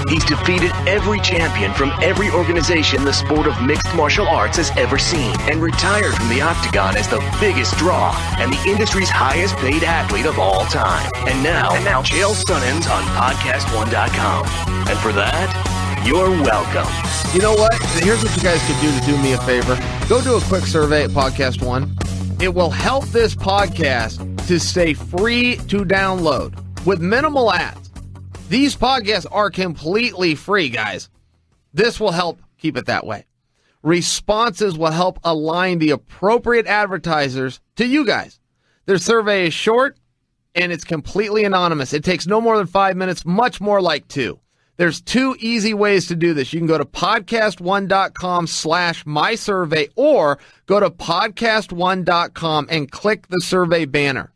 He's defeated every champion from every organization the sport of mixed martial arts has ever seen and retired from the octagon as the biggest draw and the industry's highest paid athlete of all time. And now Chael Sonnen's on podcast1.com. And for that, you're welcome. You know what? Here's what you guys could do to do me a favor. Go do a quick survey at Podcast One. It will help this podcast to stay free to download with minimal ads. These podcasts are completely free, guys. This will help keep it that way. Responses will help align the appropriate advertisers to you guys. Their survey is short, and it's completely anonymous. It takes no more than 5 minutes, much more like 2. There's 2 easy ways to do this. You can go to podcast1.com/mysurvey or go to podcast1.com and click the survey banner.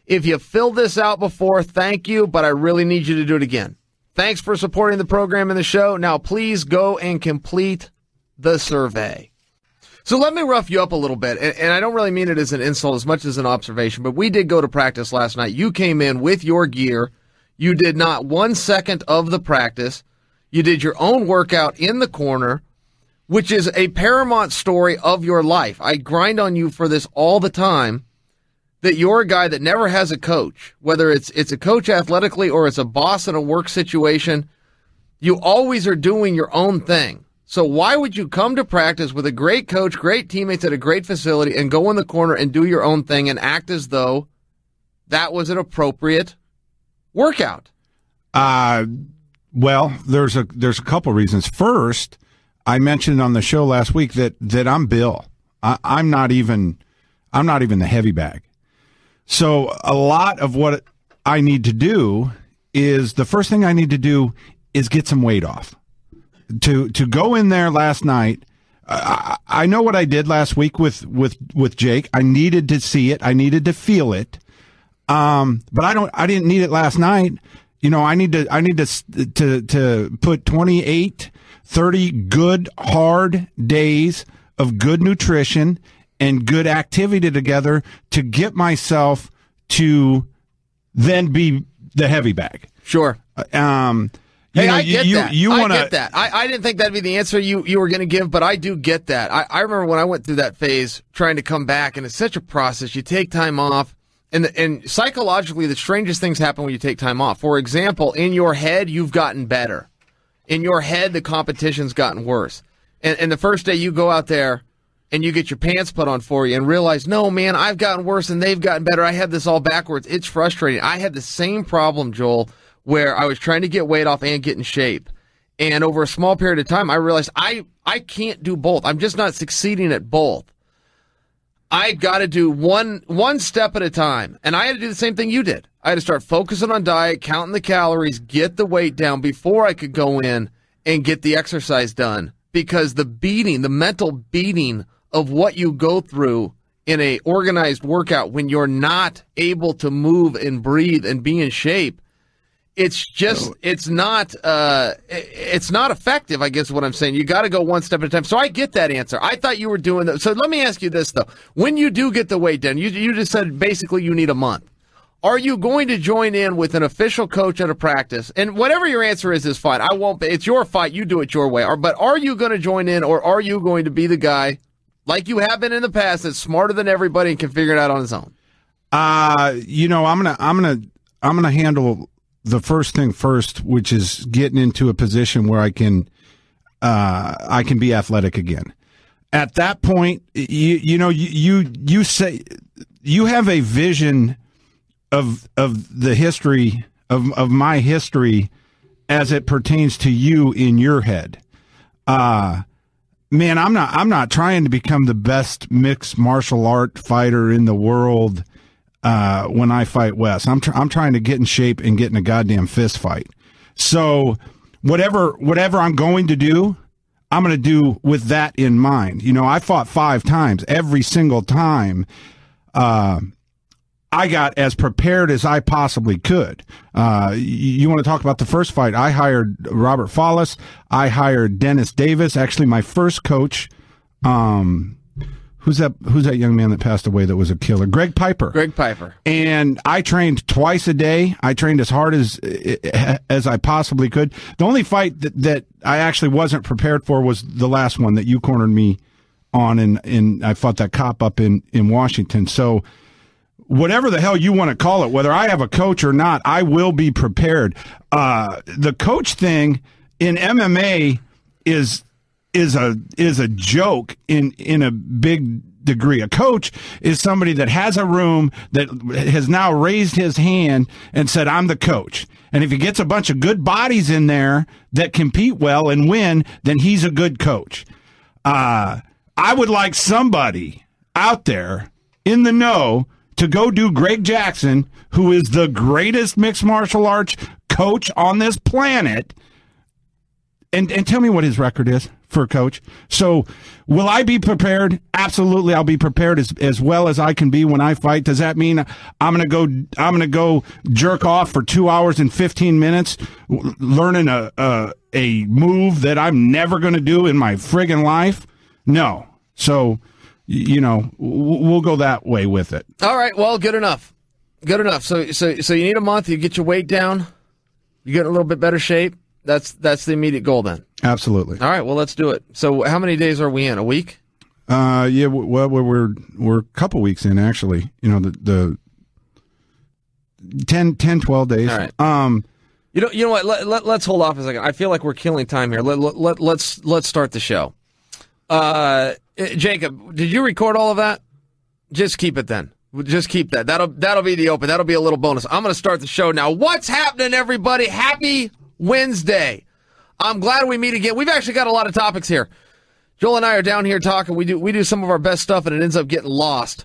If you filled this out before, thank you, but I really need you to do it again. Thanks for supporting the program and the show. Now, please go and complete the survey. So let me rough you up a little bit, and I don't really mean it as an insult as much as an observation, but we did go to practice last night. You came in with your gear. You did not 1 second of the practice. You did your own workout in the corner, which is a paramount story of your life. I grind on you for this all the time, that you're a guy that never has a coach, whether it's a coach athletically or it's a boss in a work situation. You always are doing your own thing. So why would you come to practice with a great coach, great teammates at a great facility, and go in the corner and do your own thing and act as though that was an appropriate workout? Well, there's a couple reasons. First, I mentioned on the show last week that I'm Bill. I'm not even the heavy bag. So a lot of what I need to do is, the first thing I need to do is get some weight off. To go in there last night, I know what I did last week with Jake. I needed to see it. I needed to feel it. But I didn't need it last night. You know, I need to put 28, 30 good, hard days of good nutrition and good activity together to get myself to then be the heavy bag. Sure. I get that. I I didn't think that'd be the answer you were going to give, but I do get that. I remember when I went through that phase trying to come back, and it's such a process. You take time off. And psychologically, the strangest things happen when you take time off. For example, in your head, you've gotten better. In your head, the competition's gotten worse. And the first day you go out there and you get your pants put on for you and realize, no, man, I've gotten worse and they've gotten better. I had this all backwards. It's frustrating. I had the same problem, Joel, where I was trying to get weight off and get in shape. And over a small period of time, I realized I can't do both. I'm just not succeeding at both. I got to do one step at a time. And I had to do the same thing you did. I had to start focusing on diet, counting the calories, get the weight down before I could go in and get the exercise done. Because the mental beating of what you go through in a organized workout when you're not able to move and breathe and be in shape, it's not effective, I guess is what I'm saying. You got to go one step at a time. So I get that answer. I thought you were doing that. So let me ask you this, though. When you do get the weight down, you just said basically you need a month. Are you going to join in with an official coach at a practice? And whatever your answer is fine. I won't. It's your fight. You do it your way. But are you going to join in, or are you going to be the guy, like you have been in the past, that's smarter than everybody and can figure it out on his own? I'm gonna handle the first thing first, which is getting into a position where I can be athletic again. At that point, you say you have a vision of the history of my history as it pertains to you in your head. Man, I'm not trying to become the best mixed martial art fighter in the world. When I fight Wes, I'm trying to get in shape and get in a goddamn fist fight. So whatever I'm going to do, I'm going to do with that in mind. You know, I fought 5 times. Every single time, I got as prepared as I possibly could. You want to talk about the first fight? I hired Robert Follis. I hired Dennis Davis. Actually, my first coach, Who's that young man that passed away that was a killer? Greg Piper. Greg Piper. And I trained twice a day. I trained as hard as I possibly could. The only fight that I actually wasn't prepared for was the last one that you cornered me on, and I fought that cop up in Washington. So whatever the hell you want to call it, whether I have a coach or not, I will be prepared. The coach thing in MMA is a joke in a big degree. A coach is somebody that has a room that has now raised his hand and said, I'm the coach. And if he gets a bunch of good bodies in there that compete well and win, then he's a good coach. I would like somebody out there in the know to go do Greg Jackson, who is the greatest mixed martial arts coach on this planet, and tell me what his record is for a coach. So will I be prepared? Absolutely, I'll be prepared as well as I can be when I fight. Does that mean I'm gonna go jerk off for 2 hours and 15 minutes learning a move that I'm never gonna do in my friggin' life? No. So, we'll go that way with it. All right. Well, good enough. Good enough. So you need a month. You get your weight down. You get in a little bit better shape. That's the immediate goal then. Absolutely. All right. Well, let's do it. So, how many days are we in? A week? Yeah. Well, we're a couple weeks in actually. The 12 days. All right. You know what? Let's hold off a second. I feel like we're killing time here. Let's start the show. Jacob, did you record all of that? Just keep it then. Just keep that. That'll be the open. That'll be a little bonus. I'm going to start the show now. What's happening, everybody? Happy Wednesday. I'm glad we meet again. We've actually got a lot of topics here. Joel and I are down here talking. We do some of our best stuff, and it ends up getting lost.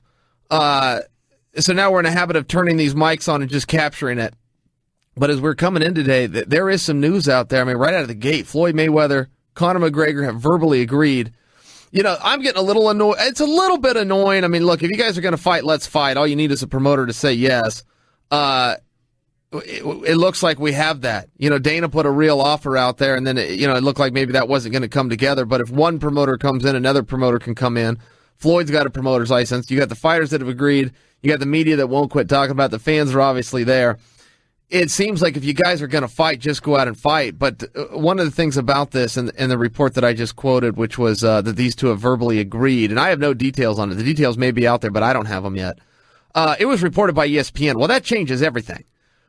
So now we're in a habit of turning these mics on and just capturing it. But as we're coming in today, there is some news out there. I mean, right out of the gate, Floyd Mayweather, Conor McGregor have verbally agreed. I'm getting a little annoyed. It's a little bit annoying. I mean, look, if you guys are going to fight, let's fight. All you need is a promoter to say yes. It looks like we have that. Dana put a real offer out there, and then it looked like maybe that wasn't going to come together. But if one promoter comes in, another promoter can come in. Floyd's got a promoter's license. You got the fighters that have agreed. You got the media that won't quit talking about it. The fans are obviously there. It seems like if you guys are going to fight, just go out and fight. But one of the things about this and the report that I just quoted, which was that these two have verbally agreed, and I have no details on it. The details may be out there, but I don't have them yet. It was reported by ESPN. Well, that changes everything,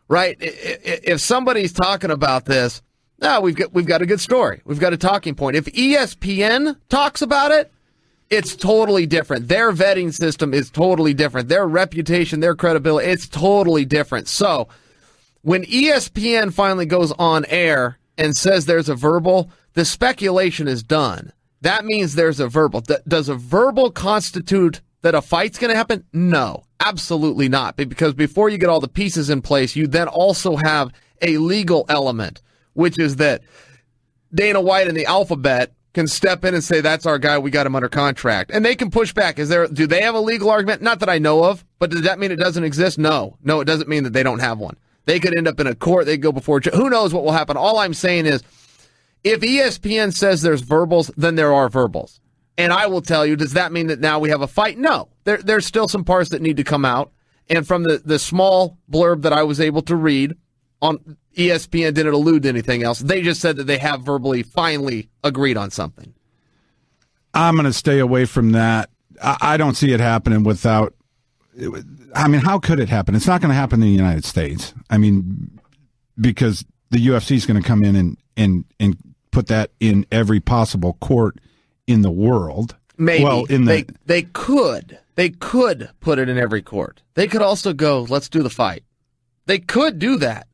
right? If somebody's talking about this, we've got a good story. We've got a talking point. If ESPN talks about it, it's totally different. Their vetting system is totally different. Their reputation, their credibility, it's totally different. So when ESPN finally goes on air and says there's a verbal, the speculation is done. That means there's a verbal. Does a verbal constitute that a fight's going to happen? No, absolutely not. Because before you get all the pieces in place, you then also have a legal element, which is that Dana White and the Alphabet can step in and say, that's our guy, we got him under contract. And they can push back. Do they have a legal argument? Not that I know of, but does that mean it doesn't exist? No, it doesn't mean that they don't have one. They could end up in a court. They go before. Who knows what will happen? All I'm saying is, if ESPN says there's verbals, then there are verbals. And I will tell you, does that mean that now we have a fight? No. There's still some parts that need to come out. And from the small blurb that I was able to read on ESPN, didn't allude to anything else. They just said that they have verbally finally agreed on something. I'm going to stay away from that. I don't see it happening without. I mean, how could it happen? It's not going to happen in the United States. I mean, because the UFC is going to come in and put that in every possible court in the world. Maybe. Well, they could put it in every court. They could also go, let's do the fight. They could do that.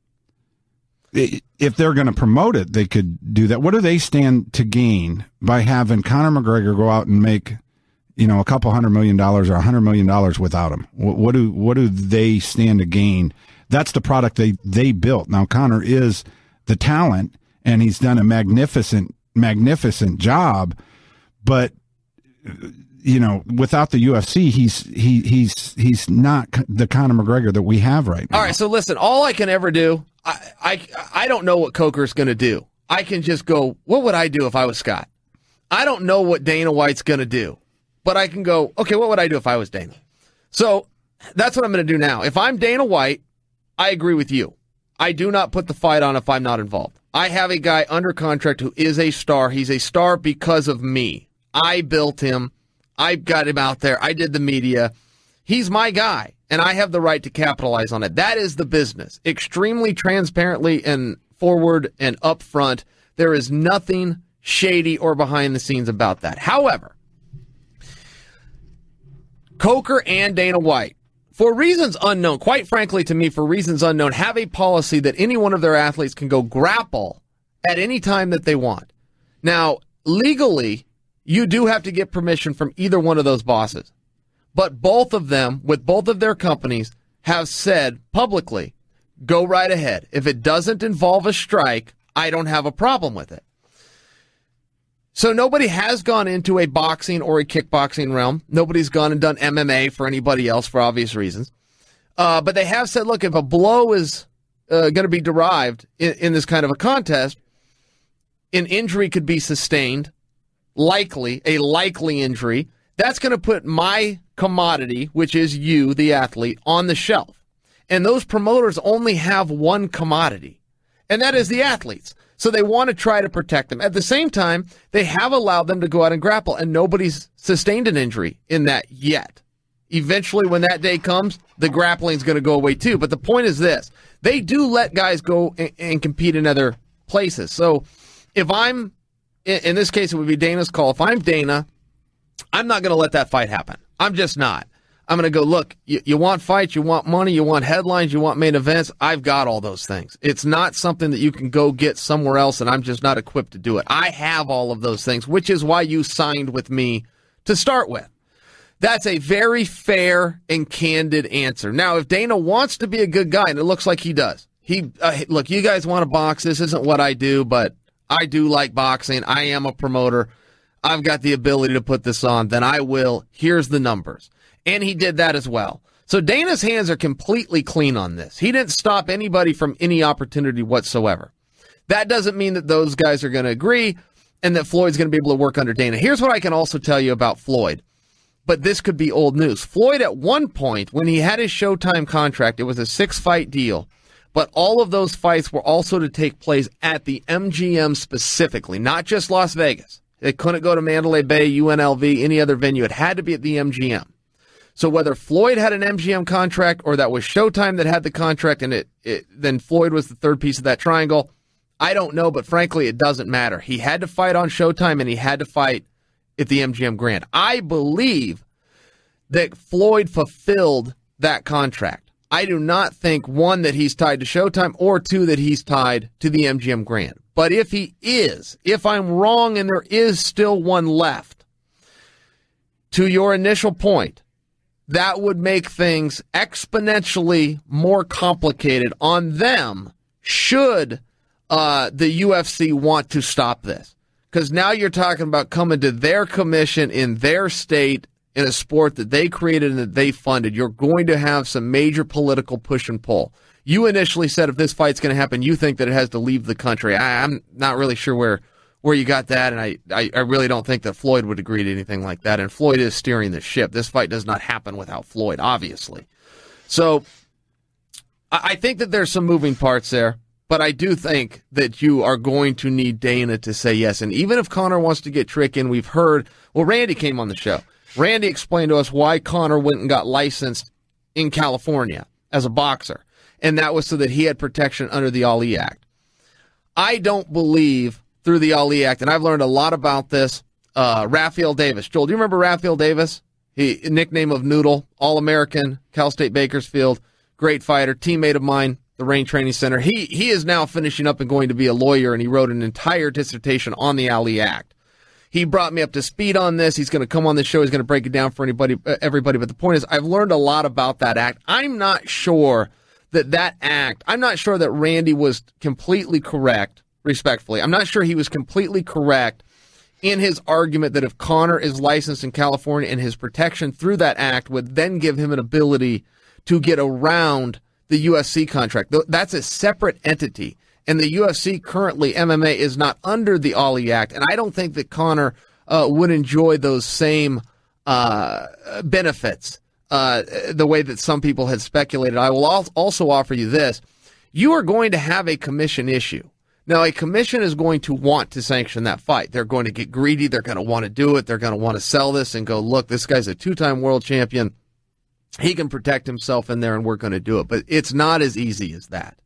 If they're going to promote it, they could do that. What do they stand to gain by having Conor McGregor go out and make, a couple $100 million or $100 million without him? What do they stand to gain? That's the product they built. Now, Conor is the talent, and he's done a magnificent job. But without the UFC, he's not the Conor McGregor that we have right now. All right, so listen, all I can ever do, I don't know what Coker's going to do. I can just go, what would I do if I was Scott? I don't know what Dana White's going to do. But I can go, okay, what would I do if I was Dana? So that's what I'm going to do now. If I'm Dana White, I agree with you. I do not put the fight on if I'm not involved. I have a guy under contract who is a star. He's a star because of me. I built him. I got him out there. I did the media. He's my guy, and I have the right to capitalize on it. That is the business. Extremely transparently and forward and upfront. There is nothing shady or behind the scenes about that. However, Coker and Dana White, for reasons unknown, quite frankly to me, for reasons unknown, have a policy that any one of their athletes can go grapple at any time that they want. Now, legally, you do have to get permission from either one of those bosses. But both of them, with both of their companies, have said publicly, go right ahead. If it doesn't involve a strike, I don't have a problem with it. So nobody has gone into a boxing or a kickboxing realm. Nobody's gone and done MMA for anybody else for obvious reasons. But they have said, look, if a blow is going to be derived in this kind of a contest, an injury could be sustained, a likely injury. That's going to put my commodity, which is you, the athlete, on the shelf. And those promoters only have one commodity, and that is the athletes. So they want to try to protect them. At the same time, they have allowed them to go out and grapple, and nobody's sustained an injury in that yet. Eventually, when that day comes, the grappling is going to go away too. But the point is this. They do let guys go and compete in other places. So if I'm, in this case, it would be Dana's call. If I'm Dana, I'm not going to let that fight happen. I'm just not. I'm going to go, look, you want fights, you want money, you want headlines, you want main events. I've got all those things. It's not something that you can go get somewhere else, and I'm just not equipped to do it. I have all of those things, which is why you signed with me to start with. That's a very fair and candid answer. Now, if Dana wants to be a good guy, and it looks like he does, look, you guys want to box. This isn't what I do, but I do like boxing. I am a promoter. I've got the ability to put this on. Then I will. Here's the numbers. And he did that as well. So Dana's hands are completely clean on this. He didn't stop anybody from any opportunity whatsoever. That doesn't mean that those guys are going to agree and that Floyd's going to be able to work under Dana. Here's what I can also tell you about Floyd. But this could be old news. Floyd, at one point, when he had his Showtime contract, it was a 6-fight deal. But all of those fights were also to take place at the MGM specifically, not just Las Vegas. They couldn't go to Mandalay Bay, UNLV, any other venue. It had to be at the MGM. So whether Floyd had an MGM contract or that was Showtime that had the contract and then Floyd was the third piece of that triangle, I don't know, but frankly, it doesn't matter. He had to fight on Showtime and he had to fight at the MGM Grand. I believe that Floyd fulfilled that contract. I do not think, one, that he's tied to Showtime, or two, that he's tied to the MGM Grand. But if he is, if I'm wrong and there is still one left, to your initial point, that would make things exponentially more complicated on them should the UFC want to stop this. Because now you're talking about coming to their commission in their state in a sport that they created and that they funded. You're going to have some major political push and pull. You initially said if this fight's going to happen, you think that it has to leave the country. I'm not really sure where you got that, and I really don't think that Floyd would agree to anything like that. And Floyd is steering the ship. This fight does not happen without Floyd, obviously. So I think that there's some moving parts there, but I do think that you are going to need Dana to say yes. And even if Conor wants to get Trick in, we've heard, well, Randy came on the show. Randy explained to us why Conor went and got licensed in California as a boxer, and that was so that he had protection under the Ali Act. I don't believe through the Ali Act, and I've learned a lot about this, Raphael Davis. Joel, do you remember Raphael Davis? Nickname of Noodle, All-American, Cal State Bakersfield, great fighter, teammate of mine, the Rain Training Center. He is now finishing up and going to be a lawyer, and he wrote an entire dissertation on the Ali Act. He brought me up to speed on this. He's going to come on the show. He's going to break it down for everybody. But the point is, I've learned a lot about that act. I'm not sure that act, I'm not sure that Randy was completely correct, respectfully. I'm not sure he was completely correct in his argument that if Conor is licensed in California and his protection through that act would then give him an ability to get around the UFC contract. That's a separate entity. And the UFC currently, MMA, is not under the Ali Act. And I don't think that Conor would enjoy those same benefits the way that some people had speculated. I will also offer you this. You are going to have a commission issue. Now, a commission is going to want to sanction that fight. They're going to get greedy. They're going to want to do it. They're going to want to sell this and go, look, this guy's a 2-time world champion. He can protect himself in there, and we're going to do it. But it's not as easy as that.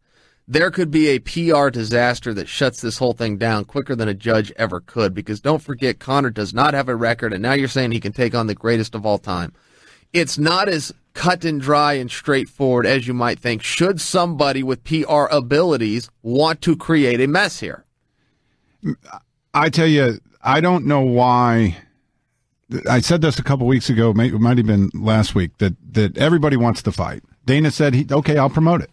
There could be a PR disaster that shuts this whole thing down quicker than a judge ever could, because don't forget, Conor does not have a record, and now you're saying he can take on the greatest of all time. It's not as cut and dry and straightforward as you might think, should somebody with PR abilities want to create a mess here. I tell you, I don't know why. I said this a couple weeks ago, it might have been last week, that everybody wants to fight. Dana said, okay, I'll promote it.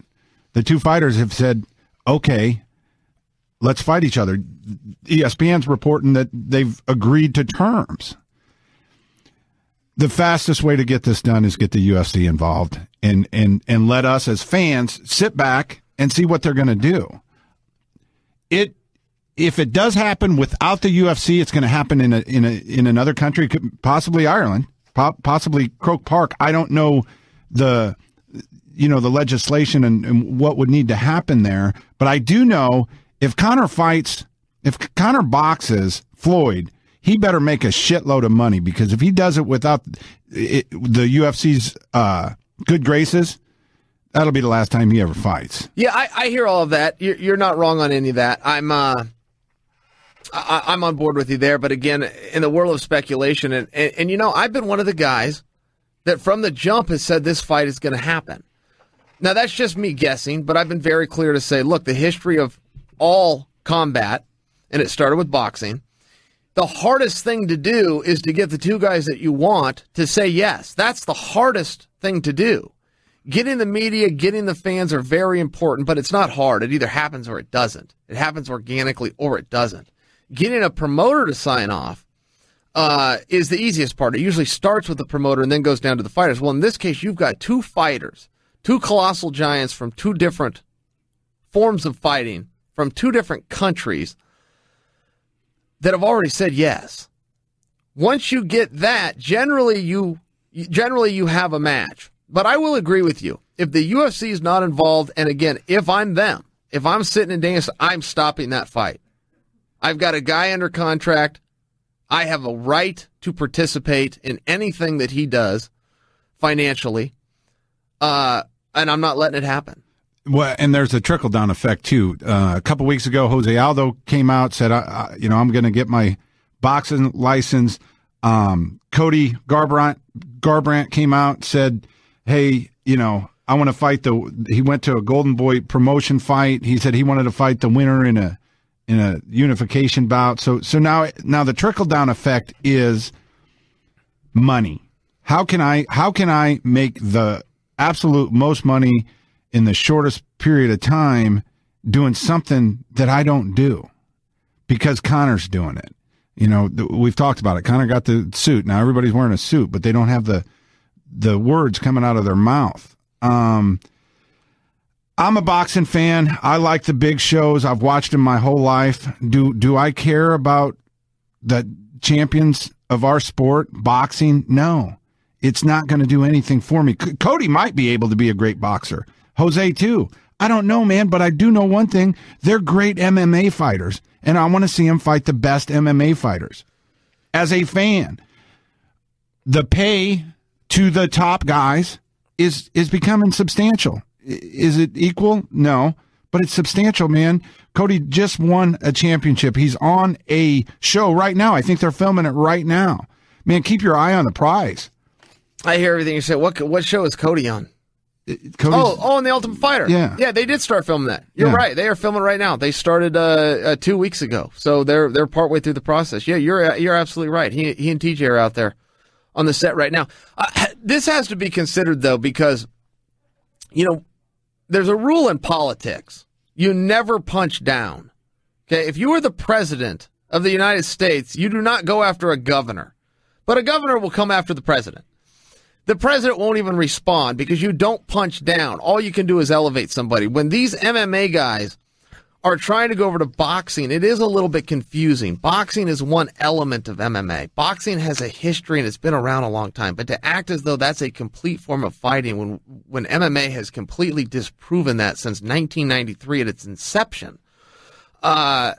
The two fighters have said, okay, let's fight each other. ESPN's reporting that they've agreed to terms. The fastest way to get this done is get the UFC involved and let us as fans sit back and see what they're going to do. If it does happen without the UFC, it's going to happen in another country, possibly Ireland, possibly Croke Park. I don't know the legislation and what would need to happen there, but I do know if Conor boxes Floyd, he better make a shitload of money, because if he does it without the UFC's good graces, that'll be the last time he ever fights. Yeah, I hear all of that. You're not wrong on any of that. I'm on board with you there. But again, in the world of speculation, and I've been one of the guys that from the jump has said this fight is going to happen. Now, that's just me guessing, but I've been very clear to say, look, the history of all combat, and it started with boxing, the hardest thing to do is to get the two guys that you want to say yes. That's the hardest thing to do. Getting the media, getting the fans are very important, but it's not hard. It either happens or it doesn't. It happens organically or it doesn't. Getting a promoter to sign off is the easiest part. It usually starts with the promoter and then goes down to the fighters. Well, in this case, you've got two fighters, two colossal giants from two different forms of fighting, from two different countries, that have already said yes. Once you get that, generally you have a match. But I will agree with you. If the UFC is not involved, and again, if I'm them, if I'm sitting in Dana, I'm stopping that fight. I've got a guy under contract. I have a right to participate in anything that he does financially, and I'm not letting it happen. Well, and there's a trickle-down effect, too. A couple weeks ago, Jose Aldo came out, said, I'm going to get my boxing license. Cody Garbrandt came out, said, hey, I want to fight he went to a Golden Boy promotion fight. He said he wanted to fight the winner in a unification bout. So now the trickle-down effect is money. How can I make the absolute most money in the shortest period of time doing something that I don't do because Conor's doing it? We've talked about it. Conor got the suit. Now everybody's wearing a suit, but they don't have the words coming out of their mouth. I'm a boxing fan. I like the big shows. I've watched them my whole life. Do I care about the champions of our sport, boxing? No. It's not going to do anything for me. Cody might be able to be a great boxer. Jose, too. I don't know, man, but I do know one thing. They're great MMA fighters, and I want to see them fight the best MMA fighters. As a fan, the pay to the top guys is becoming substantial. Is it equal? No, but it's substantial, man. Cody just won a championship. He's on a show right now. I think they're filming it right now. Man, keep your eye on the prize. I hear everything you say. What show is Cody on? On The Ultimate Fighter. Yeah, they did start filming that. You're right. They are filming right now. They started 2 weeks ago, so they're partway through the process. Yeah, you're absolutely right. He and TJ are out there on the set right now. This has to be considered though, because there's a rule in politics: you never punch down. Okay, if you are the president of the United States, you do not go after a governor, but a governor will come after the president. The president won't even respond because you don't punch down. All you can do is elevate somebody. When these MMA guys are trying to go over to boxing, it is a little bit confusing. Boxing is one element of MMA. Boxing has a history and it's been around a long time. But to act as though that's a complete form of fighting when MMA has completely disproven that since 1993 at its inception, I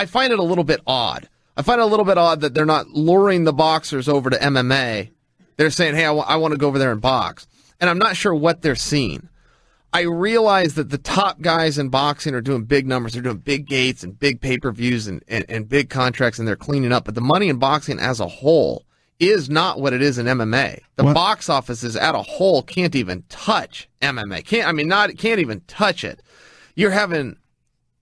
find it a little bit odd. I find it a little bit odd that they're not luring the boxers over to MMA. They're saying, hey, I want to go over there and box. And I'm not sure what they're seeing. I realize that the top guys in boxing are doing big numbers. They're doing big gates and big pay-per-views and big contracts, and they're cleaning up. But the money in boxing as a whole is not what it is in MMA. The box offices at a whole can't even touch MMA. Can't even touch it. You're having,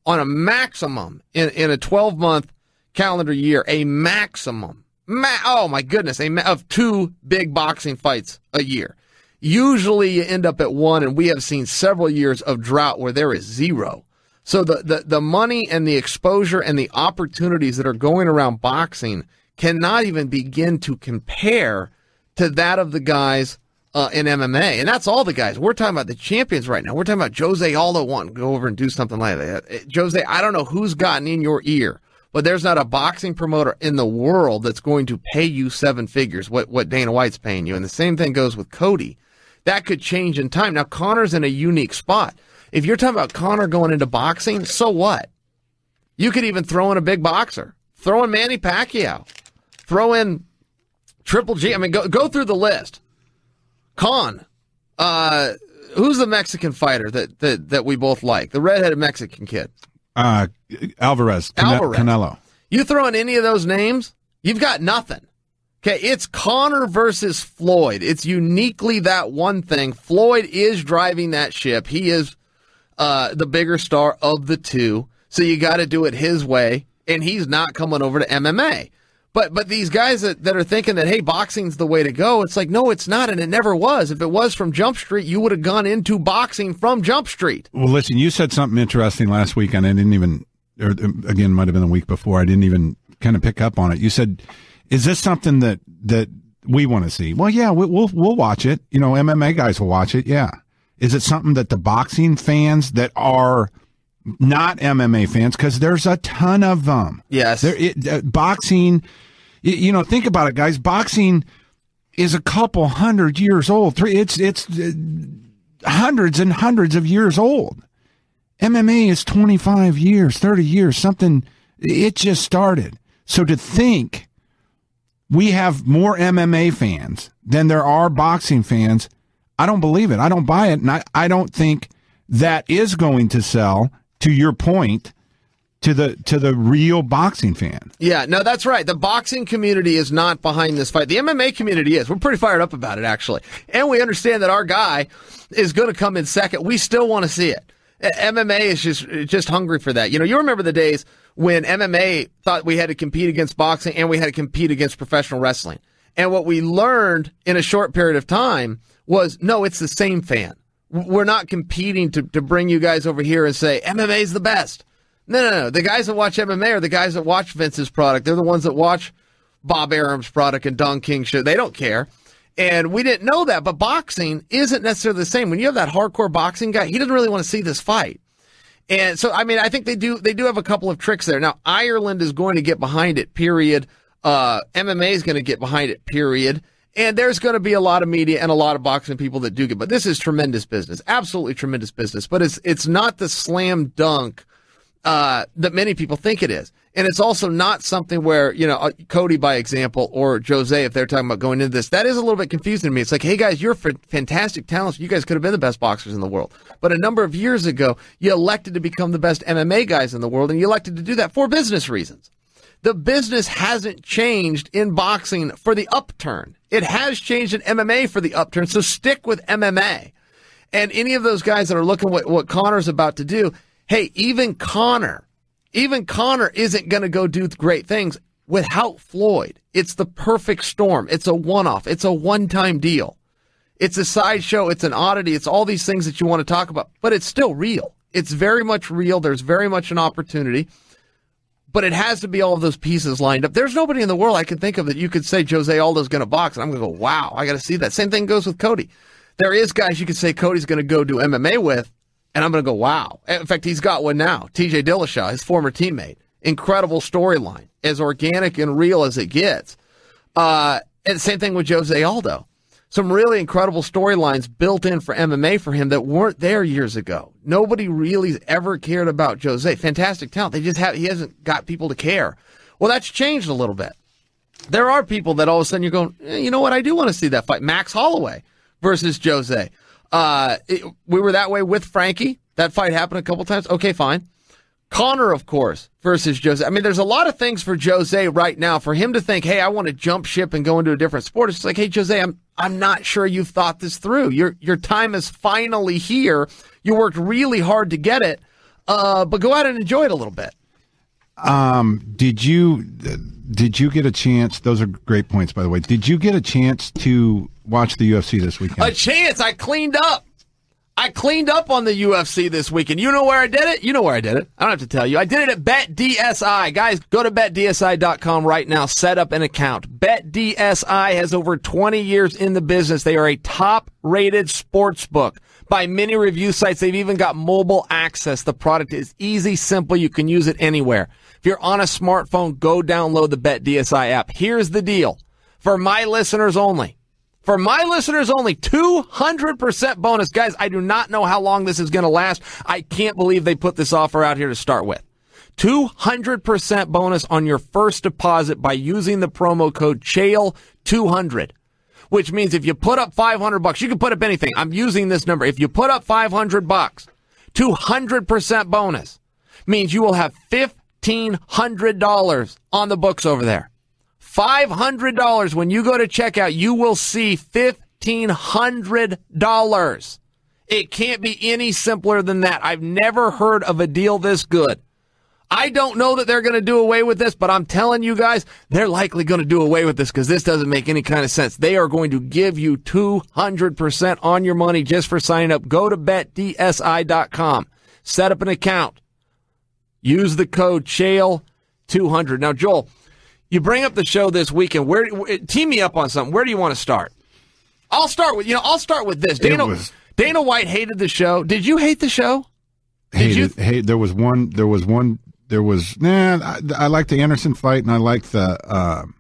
on a maximum, in a 12-month calendar year, a maximum, of 2 big boxing fights a year. Usually you end up at 1, and we have seen several years of drought where there is 0. So the money and the exposure and the opportunities that are going around boxing cannot even begin to compare to that of the guys in MMA. And that's all the guys. We're talking about the champions right now. We're talking about Jose Aldo wanting to go over and do something like that. Jose, I don't know who's gotten in your ear, but there's not a boxing promoter in the world that's going to pay you 7 figures, what Dana White's paying you. And the same thing goes with Cody. That could change in time. Now, Conor's in a unique spot. If you're talking about Conor going into boxing, so what? You could even throw in a big boxer. Throw in Manny Pacquiao. Throw in Triple G. I mean, go through the list. Who's the Mexican fighter that we both like? The redheaded Mexican kid. Alvarez. Canelo. You throw in any of those names, you've got nothing. Okay, it's Conor versus Floyd. It's uniquely that one thing. Floyd is driving that ship. He is the bigger star of the two, so you got to do it his way, and he's not coming over to MMA. But these guys that are thinking that, hey, boxing's the way to go, it's like, no, it's not, and it never was. If it was from Jump Street, you would have gone into boxing from Jump Street. Well, listen, you said something interesting last week, and I didn't even, or again, might have been the week before, I didn't even kind of pick up on it. You said, is this something that we want to see? Well, yeah, we'll watch it. You know, MMA guys will watch it. Yeah. Is it something that the boxing fans that are not MMA fans, because there's a ton of them. Yes. Boxing, you know, think about it, guys. Boxing is a couple hundred years old. It's hundreds and hundreds of years old. MMA is 25 years, 30 years, something. It just started. So to think we have more MMA fans than there are boxing fans, I don't believe it. I don't buy it. And I don't think that is going to sell, to your point, to the real boxing fan. Yeah, no, that's right. The boxing community is not behind this fight. The MMA community is. We're pretty fired up about it, actually. And we understand that our guy is going to come in second. We still want to see it. MMA is just hungry for that. You know, you remember the days when MMA thought we had to compete against boxing and we had to compete against professional wrestling. And what we learned in a short period of time was, no, it's the same fan. We're not competing to bring you guys over here and say MMA is the best. No. The guys that watch MMA are the guys that watch Vince's product. They're the ones that watch Bob Arum's product and Don King's show. They don't care. And we didn't know that, but boxing isn't necessarily the same. When you have that hardcore boxing guy, he doesn't really want to see this fight. And so, I mean, I think they do have a couple of tricks there. Now, Ireland is going to get behind it, period. MMA is going to get behind it, period. And there's going to be a lot of media and a lot of boxing people that do get, but this is tremendous business, absolutely tremendous business. But it's not the slam dunk that many people think it is. And it's also not something where, you know, Cody, by example, or Jose, if they're talking about going into this, that is a little bit confusing to me. It's like, hey, guys, you're fantastic talents. You guys could have been the best boxers in the world. But a number of years ago, you elected to become the best MMA guys in the world, and you elected to do that for business reasons. The business hasn't changed in boxing for the upturn. It has changed in MMA for the upturn, so stick with MMA. And any of those guys that are looking at what Conor's about to do, hey, even Conor isn't going to go do great things without Floyd. It's the perfect storm. It's a one-off. It's a one-time deal. It's a sideshow. It's an oddity. It's all these things that you want to talk about, but it's still real. It's very much real. There's very much an opportunity, but it has to be all of those pieces lined up. There's nobody in the world I can think of that you could say Jose Aldo's going to box, and I'm going to go, wow, I got to see that. Same thing goes with Cody. There is guys you could say Cody's going to go do MMA with, And I'm going to go, wow. In fact, he's got one now. TJ Dillashaw, his former teammate. Incredible storyline. As organic and real as it gets. And the same thing with Jose Aldo. Some really incredible storylines built in for MMA for him that weren't there years ago. Nobody really ever cared about Jose. Fantastic talent. He hasn't got people to care. Well, that's changed a little bit. There are people that all of a sudden you're going, you know what, I do want to see that fight. Max Holloway versus Jose. We were that way with Frankie. That fight happened a couple times. Okay, fine. Conor, of course, versus Jose. I mean, there's a lot of things for Jose right now. For him to think, hey, I want to jump ship and go into a different sport. It's like, hey, Jose, I'm not sure you've thought this through. Your time is finally here. You worked really hard to get it, but go out and enjoy it a little bit. Did you get a chance? Those are great points, by the way. Did you get a chance to watch the UFC this weekend? A chance. I cleaned up. I cleaned up on the UFC this weekend. You know where I did it? You know where I did it. I don't have to tell you. I did it at BetDSI. Guys, go to BetDSI.com right now. Set up an account. BetDSI has over 20 years in the business. They are a top-rated sports book. By many review sites, they've even got mobile access. The product is easy, simple. You can use it anywhere. If you're on a smartphone, go download the BetDSI app. Here's the deal. For my listeners only. For my listeners only, 200% bonus. Guys, I do not know how long this is going to last. I can't believe they put this offer out here to start with. 200% bonus on your first deposit by using the promo code Chael200, which means if you put up $500, you can put up anything. I'm using this number. If you put up $500, 200% bonus means you will have $1,500 on the books over there. $500. When you go to checkout, you will see $1,500. It can't be any simpler than that. I've never heard of a deal this good. I don't know that they're going to do away with this, but I'm telling you guys, they're likely going to do away with this because this doesn't make any kind of sense. They are going to give you 200% on your money just for signing up. Go to BetDSI.com. Set up an account. Use the code Chael200. Now, Joel, you bring up the show this weekend. Team me up on something. Where do you want to start? I'll start with this. Dana White hated the show. Did you hate the show? I liked the Anderson fight, and I liked the.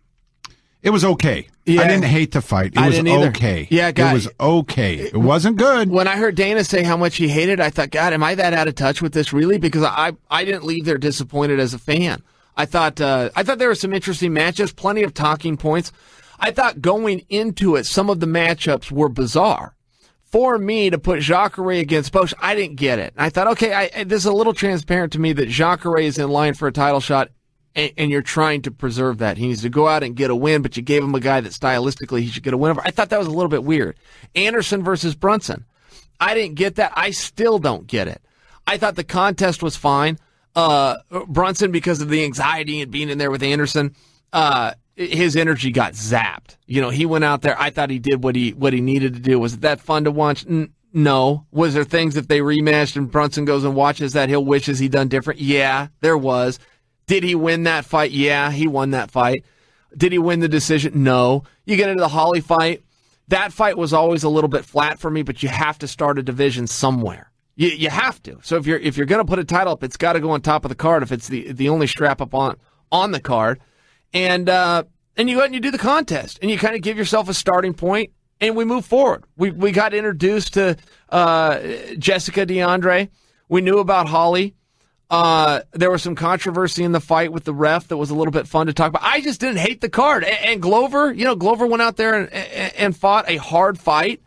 It was okay. Yeah. I didn't hate the fight. It was okay. Yeah, God, it was okay. It wasn't good. When I heard Dana say how much he hated, I thought, God, am I that out of touch with this? Really? Because I didn't leave there disappointed as a fan. I thought there were some interesting matches, plenty of talking points. I thought going into it, some of the matchups were bizarre. For me to put Jacare against Bosch, I didn't get it. I thought, okay, this is a little transparent to me that Jacare is in line for a title shot, and you're trying to preserve that. He needs to go out and get a win, but you gave him a guy that stylistically he should get a win over. I thought that was a little bit weird. Anderson versus Brunson. I didn't get that. I still don't get it. I thought the contest was fine. Brunson, because of the anxiety and being in there with Anderson, his energy got zapped. You know, he went out there. I thought he did what he needed to do. Was it that fun to watch? No. Was there things if they rematched and Brunson goes and watches that he'll wishes he'd done different? Yeah, there was. Did he win that fight? Yeah, he won that fight. Did he win the decision? No. You get into the Holly fight. That fight was always a little bit flat for me, but you have to start a division somewhere. You have to. So if you're going to put a title up, it's got to go on top of the card if it's the only strap up on the card. And you go out and you do the contest, and you kind of give yourself a starting point, and we move forward. We got introduced to Jessica DeAndre. We knew about Holly. There was some controversy in the fight with the ref that was a little bit fun to talk about. I just didn't hate the card. And Glover, Glover went out there and fought a hard fight.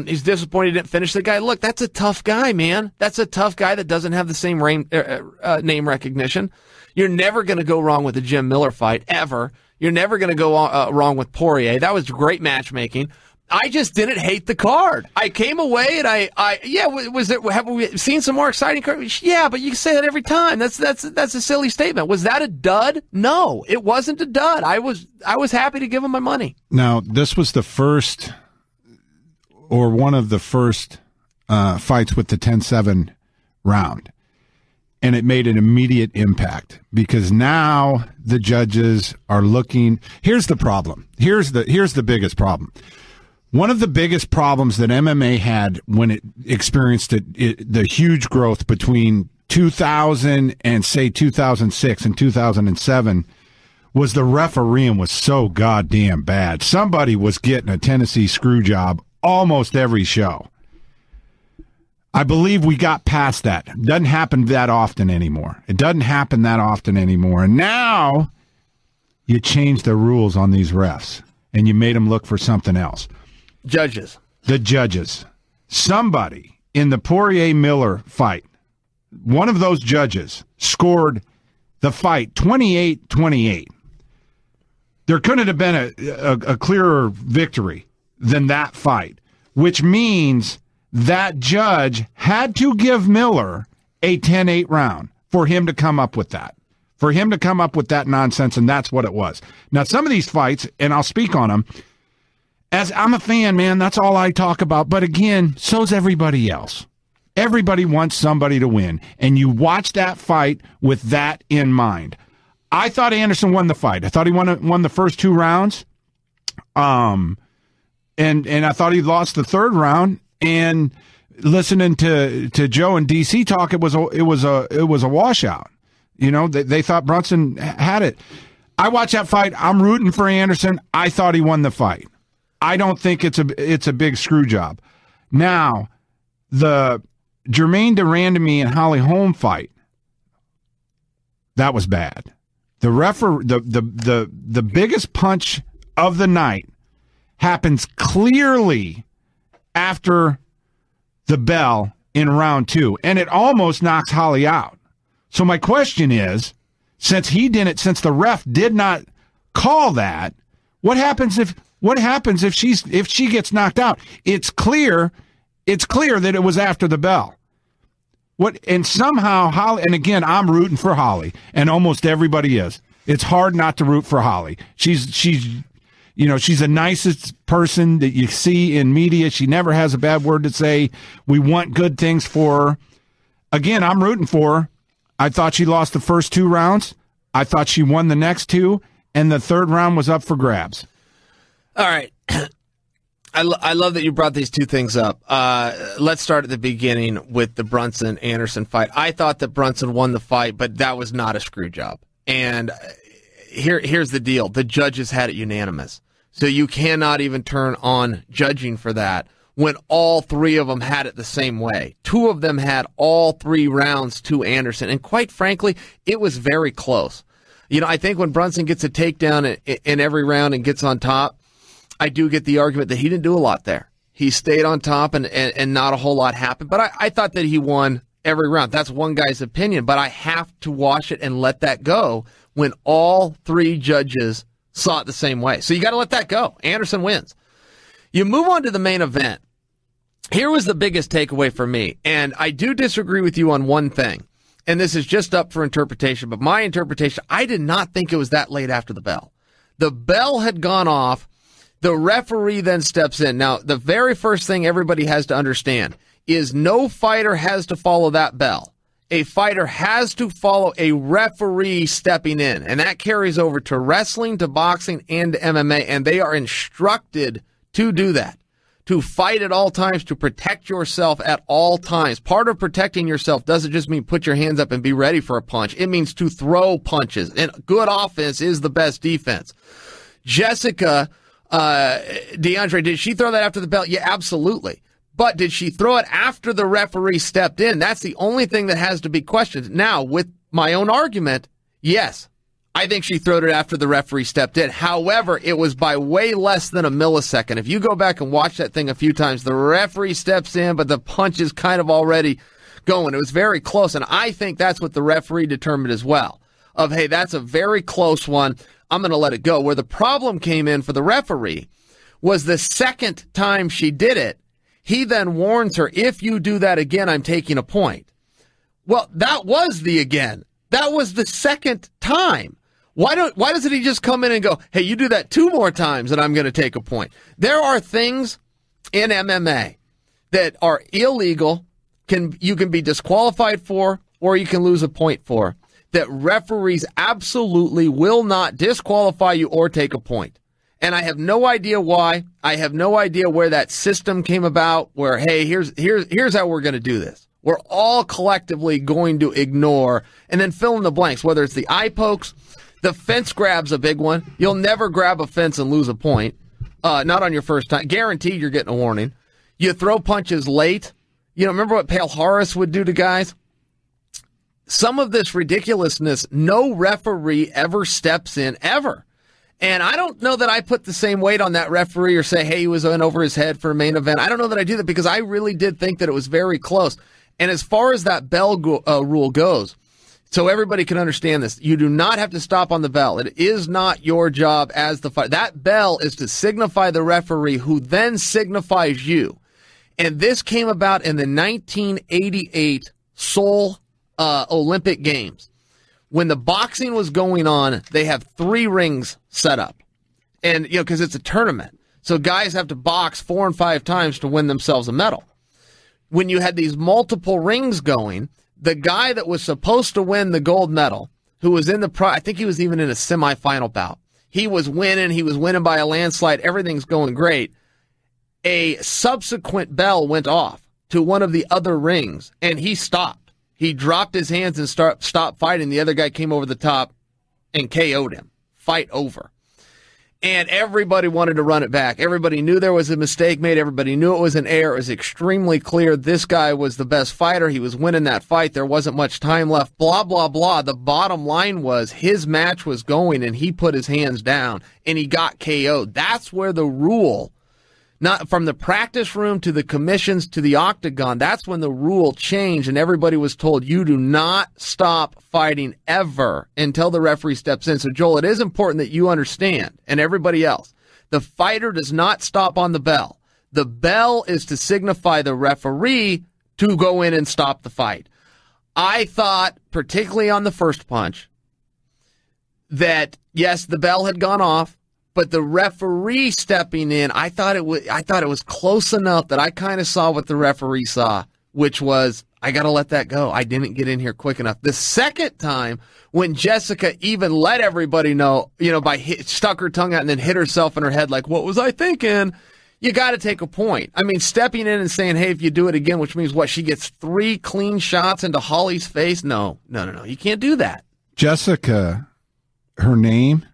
He's disappointed he didn't finish the guy. Look, that's a tough guy, man. That's a tough guy that doesn't have the same name recognition. You're never going to go wrong with a Jim Miller fight, ever. You're never going to go wrong with Poirier. That was great matchmaking. I just didn't hate the card. I came away and have we seen some more exciting cards? Yeah, but you say that every time. That's a silly statement. Was that a dud? No, it wasn't a dud. I was happy to give him my money. Now, this was the first or one of the first fights with the 10-7 round. And it made an immediate impact because now the judges are looking. Here's the problem. Here's the biggest problem. One of the biggest problems that MMA had when it experienced the huge growth between 2000 and, say, 2006 and 2007 was the refereeing was so goddamn bad. Somebody was getting a Tennessee screw job almost every show. I believe we got past that. It doesn't happen that often anymore. And now you change the rules on these refs, and you made them look for something else. Judges. The judges. Somebody in the Poirier-Miller fight, one of those judges scored the fight 28-28. There couldn't have been a clearer victory than that fight, which means that judge had to give Miller a 10-8 round for him to come up with that. For him to come up with that nonsense, and that's what it was. Now, some of these fights, and I'll speak on them, as I'm a fan, man, that's all I talk about. But again, so's everybody else. Everybody wants somebody to win, and you watch that fight with that in mind. I thought Anderson won the fight. I thought he won the first 2 rounds, and I thought he lost the 3rd round. And listening to Joe and DC talk, it was a washout. You know, they thought Brunson had it. I watched that fight. I'm rooting for Anderson. I thought he won the fight. I don't think it's a big screw job. Now, the Germaine De Randamie and Holly Holm fight, that was bad. The biggest punch of the night happens clearly after the bell in round 2, and it almost knocks Holly out. So my question is, since the ref did not call that, what happens if she gets knocked out? It's clear that it was after the bell. And somehow Holly, and again, I'm rooting for Holly, and almost everybody is. It's hard not to root for Holly. She's the nicest person that you see in media. She never has a bad word to say. We want good things for her. Again, I'm rooting for her. I thought she lost the first 2 rounds. I thought she won the next 2, and the 3rd round was up for grabs. All right. I love that you brought these 2 things up. Let's start at the beginning with the Brunson-Anderson fight. I thought that Brunson won the fight, but that was not a screw job. And here's the deal. The judges had it unanimous. So you cannot even turn on judging for that when all 3 of them had it the same way. 2 of them had all 3 rounds to Anderson. And quite frankly, it was very close. You know, I think when Brunson gets a takedown in every round and gets on top, I do get the argument that he didn't do a lot there. He stayed on top and not a whole lot happened. But I thought that he won every round. That's one guy's opinion. But I have to watch it and let that go when all 3 judges saw it the same way. So you got to let that go. Anderson wins. You move on to the main event. Here was the biggest takeaway for me. And I do disagree with you on one thing. And this is just up for interpretation. But my interpretation, I did not think it was that late after the bell. The bell had gone off. The referee then steps in. Now, the very first thing everybody has to understand is no fighter has to follow that bell. A fighter has to follow a referee stepping in, and that carries over to wrestling, to boxing, and to MMA, and they are instructed to do that, to fight at all times, to protect yourself at all times. Part of protecting yourself doesn't just mean put your hands up and be ready for a punch. It means to throw punches, and good offense is the best defense. Jessica DeAndre, did she throw that after the bell? Yeah, absolutely. But did she throw it after the referee stepped in? That's the only thing that has to be questioned. Now, with my own argument, yes, I think she threw it after the referee stepped in. However, it was by way less than a millisecond. If you go back and watch that thing a few times, the referee steps in, but the punch is kind of already going. It was very close, and I think that's what the referee determined as well. Of, hey, that's a very close one. I'm going to let it go. Where the problem came in for the referee was the second time she did it, he then warns her, if you do that again, I'm taking a point. Well, that was the again. That was the second time. Why doesn't he just come in and go, hey, you do that 2 more times and I'm going to take a point? There are things in MMA that are illegal, you can be disqualified for, or you can lose a point for, that referees absolutely will not disqualify you or take a point. And I have no idea why. I have no idea where that system came about, where, hey, here's how we're going to do this. We're all collectively going to ignore and then fill in the blanks, whether it's the eye pokes, the fence grab's a big one. You'll never grab a fence and lose a point. Not on your first time. Guaranteed you're getting a warning. You throw punches late. Remember what Pale Horace would do to guys? Some of this ridiculousness, no referee ever steps in, ever. And I don't know that I put the same weight on that referee or say, hey, he was in over his head for a main event. I don't know that I do that because I really did think that it was very close. And as far as that bell rule goes, so everybody can understand this, you do not have to stop on the bell. It is not your job as the fighter. That bell is to signify the referee, who then signifies you. And this came about in the 1988 Seoul Olympic Games. When the boxing was going on, they have 3 rings set up. And, because it's a tournament. So guys have to box 4 and 5 times to win themselves a medal. When you had these multiple rings going, the guy that was supposed to win the gold medal, who was I think he was even in a semifinal bout. He was winning by a landslide. Everything's going great. A subsequent bell went off to one of the other rings, and he stopped. He dropped his hands and stopped fighting. The other guy came over the top and KO'd him. Fight over. And everybody wanted to run it back. Everybody knew there was a mistake made. Everybody knew it was an error. It was extremely clear this guy was the best fighter. He was winning that fight. There wasn't much time left. Blah, blah, blah. The bottom line was his match was going, and he put his hands down, and he got KO'd. That's where the rule, not from the practice room to the commissions to the octagon, that's when the rule changed, and everybody was told, you do not stop fighting ever until the referee steps in. So, Joel, it is important that you understand, and everybody else, the fighter does not stop on the bell. The bell is to signify the referee to go in and stop the fight. I thought, particularly on the first punch, that, yes, the bell had gone off, but the referee stepping in, I thought it was close enough that I kind of saw what the referee saw, which was, I got to let that go. I didn't get in here quick enough. The second time, when Jessica even let everybody know, stuck her tongue out and then hit herself in her head like, what was I thinking? You got to take a point. I mean, stepping in and saying, hey, if you do it again, which means what? She gets 3 clean shots into Holly's face? No. You can't do that. Jessica, her name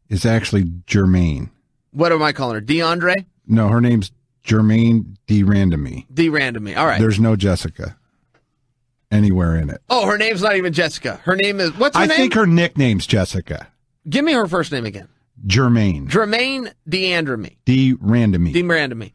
is actually Germaine. What am I calling her? DeAndre? No, her name's Germaine De Randamie. De Randamie. All right. There's no Jessica anywhere in it. Oh, her name's not even Jessica. Her name is, what's her name? I think her nickname's Jessica. Give me her first name again. Germaine. Germaine De Randamie. De Randamie. De Randamie.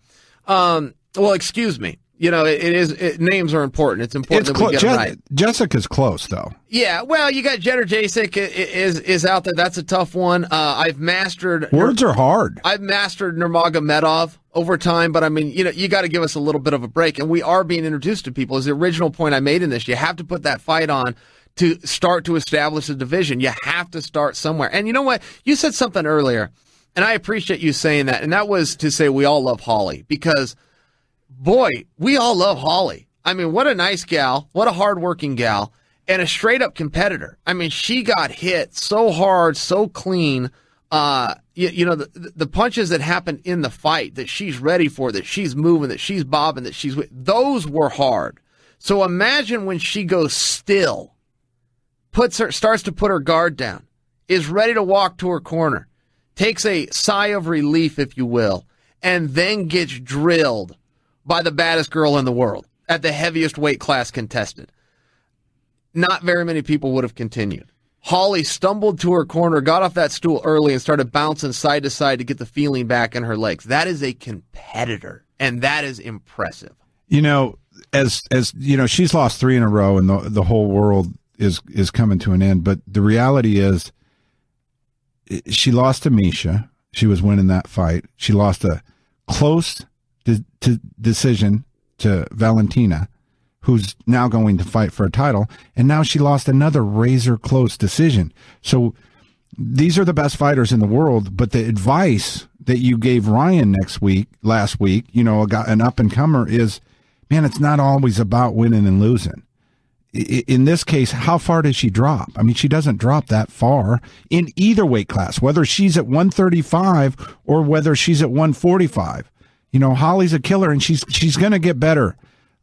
Well, excuse me. Names are important. It's important that we get it right. Jessica's close, though. Yeah, well, you got Jeddah Jacek is out there. That's a tough one. I've mastered... Words are hard. I've mastered Nurmagomedov over time, but I mean, you got to give us a little bit of a break, and we are being introduced to people. As the original point I made in this, you have to put that fight on to start to establish a division. You have to start somewhere. And you know what? You said something earlier, and I appreciate you saying that, and that was to say we all love Holly, because... boy, we all love Holly. I mean, what a nice gal, what a hardworking gal, and a straight-up competitor. I mean, she got hit so hard, so clean. The punches that happened in the fight that she's ready for, that she's moving, that she's bobbing, those were hard. So imagine when she goes still, starts to put her guard down, is ready to walk to her corner, takes a sigh of relief, if you will, and then gets drilled by the baddest girl in the world at the heaviest weight class contested. Not very many people would have continued. Holly stumbled to her corner, got off that stool early, and started bouncing side to side to get the feeling back in her legs. That is a competitor, and that is impressive. As she's lost 3 in a row, and the whole world is coming to an end. But the reality is, she lost to Misha. She was winning that fight. She lost a close decision to Valentina, who's now going to fight for a title, and now she lost another razor close decision. So these are the best fighters in the world, but the advice that you gave Ryan last week, an up and comer, is, man, it's not always about winning and losing. in this case, how far does she drop? I mean, she doesn't drop that far in either weight class, whether she's at 135 or whether she's at 145. Holly's a killer, and she's going to get better.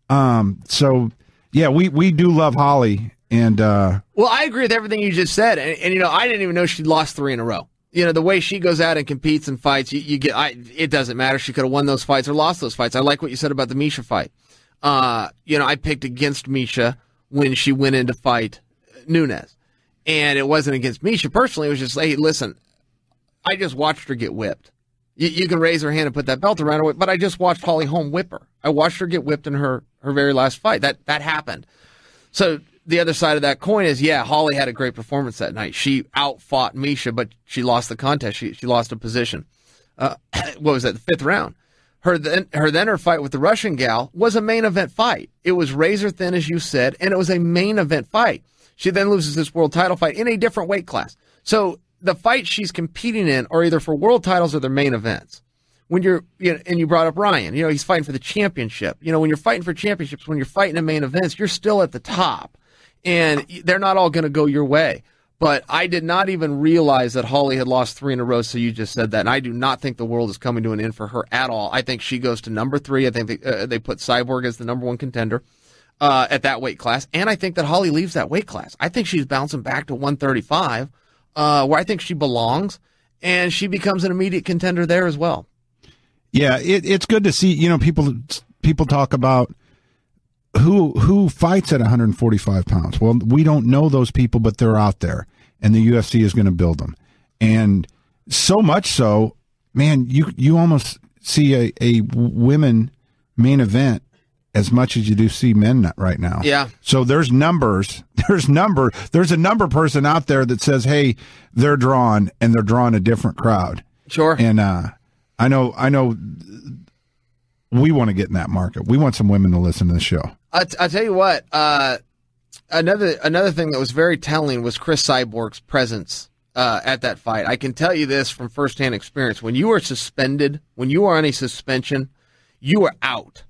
So yeah, we do love Holly. And well, I agree with everything you just said, and I didn't even know she'd lost 3 in a row. The way she goes out and competes and fights, it doesn't matter. She could have won those fights or lost those fights. I like what you said about the Misha fight. I picked against Misha when she went in to fight Nunes. And it wasn't against Misha personally. It was just, hey, listen, I just watched her get whipped. You can raise her hand and put that belt around her, but I just watched Holly Holm whip her. I watched her get whipped in her very last fight. That happened. So the other side of that coin is, yeah, Holly had a great performance that night. She outfought Misha, but she lost the contest. She lost a position. What was that, the 5th round? Her fight with the Russian gal was a main event fight. It was razor thin, as you said, and it was a main event fight. She then loses this world title fight in a different weight class. So the fights she's competing in are either for world titles or their main events. When and you brought up Ryan, he's fighting for the championship. When you're fighting for championships, when you're fighting in main events, you're still at the top, and they're not all going to go your way. But I did not even realize that Holly had lost 3 in a row, so you just said that. And I do not think the world is coming to an end for her at all. I think she goes to number 3. I think they put Cyborg as the number 1 contender at that weight class. And I think that Holly leaves that weight class. I think she's bouncing back to 135, where I think she belongs, and she becomes an immediate contender there as well. Yeah, it's good to see, people talk about who fights at 145 pounds. Well, we don't know those people, but they're out there, and the UFC is going to build them. And so much so, man, you almost see a women main event as much as you do see men right now. Yeah. So there's numbers. There's a number person out there that says, hey, they're drawn, and they're drawing a different crowd. Sure. And I know we want to get in that market. We want some women to listen to the show. I tell you what, another thing that was very telling was Chris Cyborg's presence at that fight. I can tell you this from firsthand experience. When you are suspended, when you are on a suspension, you are out.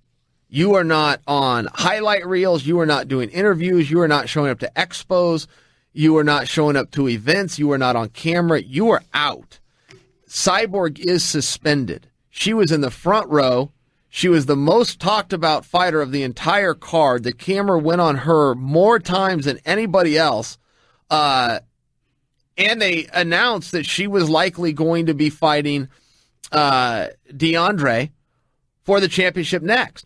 You are not on highlight reels. You are not doing interviews. You are not showing up to expos. You are not showing up to events. You are not on camera. You are out. Cyborg is suspended. She was in the front row. She was the most talked about fighter of the entire card. The camera went on her more times than anybody else. And they announced that she was likely going to be fighting DeAndre for the championship next.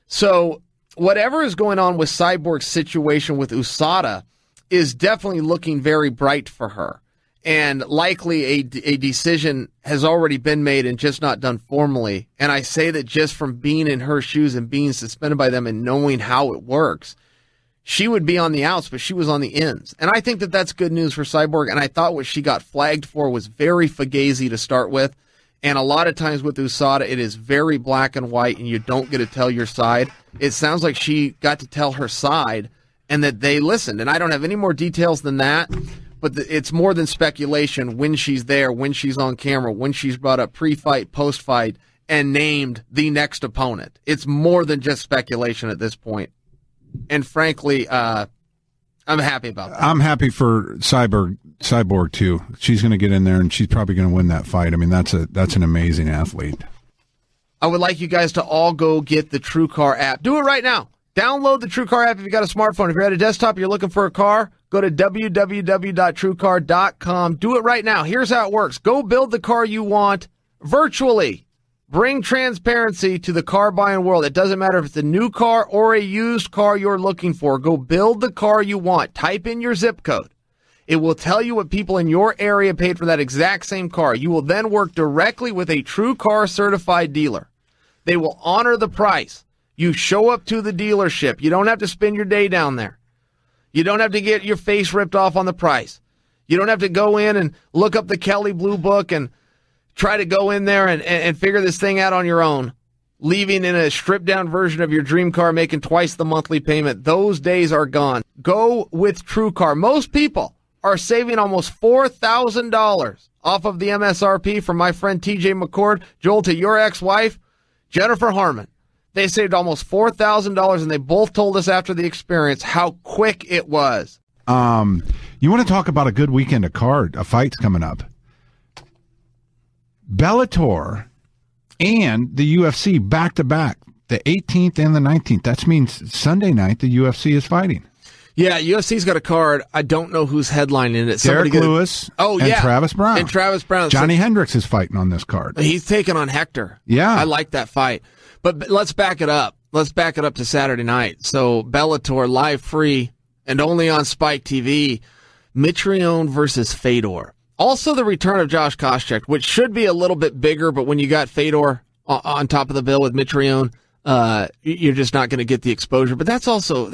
So whatever is going on with Cyborg's situation with USADA is definitely looking very bright for her. And likely a decision has already been made and just not done formally. And I say that just from being in her shoes and being suspended by them and knowing how it works, she would be on the outs, but she was on the ins. And I think that that's good news for Cyborg. And I thought what she got flagged for was very fugazi to start with. And a lot of times with USADA, it is very black and white, and you don't get to tell your side. It sounds like she got to tell her side and that they listened. And I don't have any more details than that. But it's more than speculation when she's there, when she's on camera, when she's brought up pre-fight, post-fight, and named the next opponent. It's more than just speculation at this point. And frankly, I'm happy about that. I'm happy for Cyborg too. She's going to get in there, and she's probably going to win that fight. I mean, that's an amazing athlete. I would like you guys to all go get the TrueCar app. Do it right now. Download the TrueCar app if you got a smartphone. If you're at a desktop, you're looking for a car, go to www.truecar.com. Do it right now. Here's how it works. Go build the car you want virtually. Bring transparency to the car buying world. It doesn't matter if it's a new car or a used car you're looking for. Go build the car you want. Type in your zip code. It will tell you what people in your area paid for that exact same car. You will then work directly with a TrueCar certified dealer. They will honor the price. You show up to the dealership. You don't have to spend your day down there. You don't have to get your face ripped off on the price. You don't have to go in and look up the Kelley Blue Book and try to go in there and figure this thing out on your own, leaving in a stripped-down version of your dream car, making twice the monthly payment. Those days are gone. Go with TrueCar. Most people are saving almost $4,000 off of the MSRP from my friend TJ McCord. Joel, to your ex-wife, Jennifer Harmon. They saved almost $4,000, and they both told us after the experience how quick it was. You want to talk about a good weekend of fights coming up? Bellator and the UFC back-to-back, the 18th and the 19th. That means Sunday night the UFC is fighting. Yeah, UFC's got a card. I don't know who's headlining it. Derek Lewis and Travis Brown. And Travis Brown. Johnny Hendricks is fighting on this card. He's taking on Hector. Yeah. I like that fight. But let's back it up. Let's back it up to Saturday night. So Bellator, live free, and only on Spike TV. Mitrione versus Fedor. Also the return of Josh Koscheck, which should be a little bit bigger, but when you got Fedor on top of the bill with Mitrione, you're just not going to get the exposure. But that's also,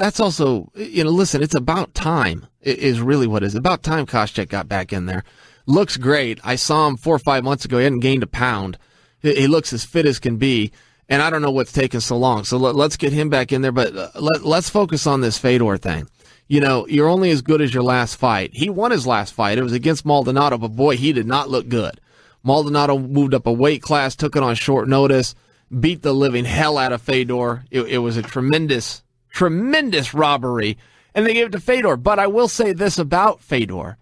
listen, it's about time is really what it is. About time Koscheck got back in there. Looks great. I saw him 4 or 5 months ago. He hadn't gained a pound. He looks as fit as can be. And I don't know what's taking so long. So let's get him back in there. But let's focus on this Fedor thing. You know, you're only as good as your last fight. He won his last fight. It was against Maldonado, but boy, he did not look good. Maldonado moved up a weight class, took it on short notice, beat the living hell out of Fedor. It was a tremendous, tremendous robbery, and they gave it to Fedor. But I will say this about Fedor.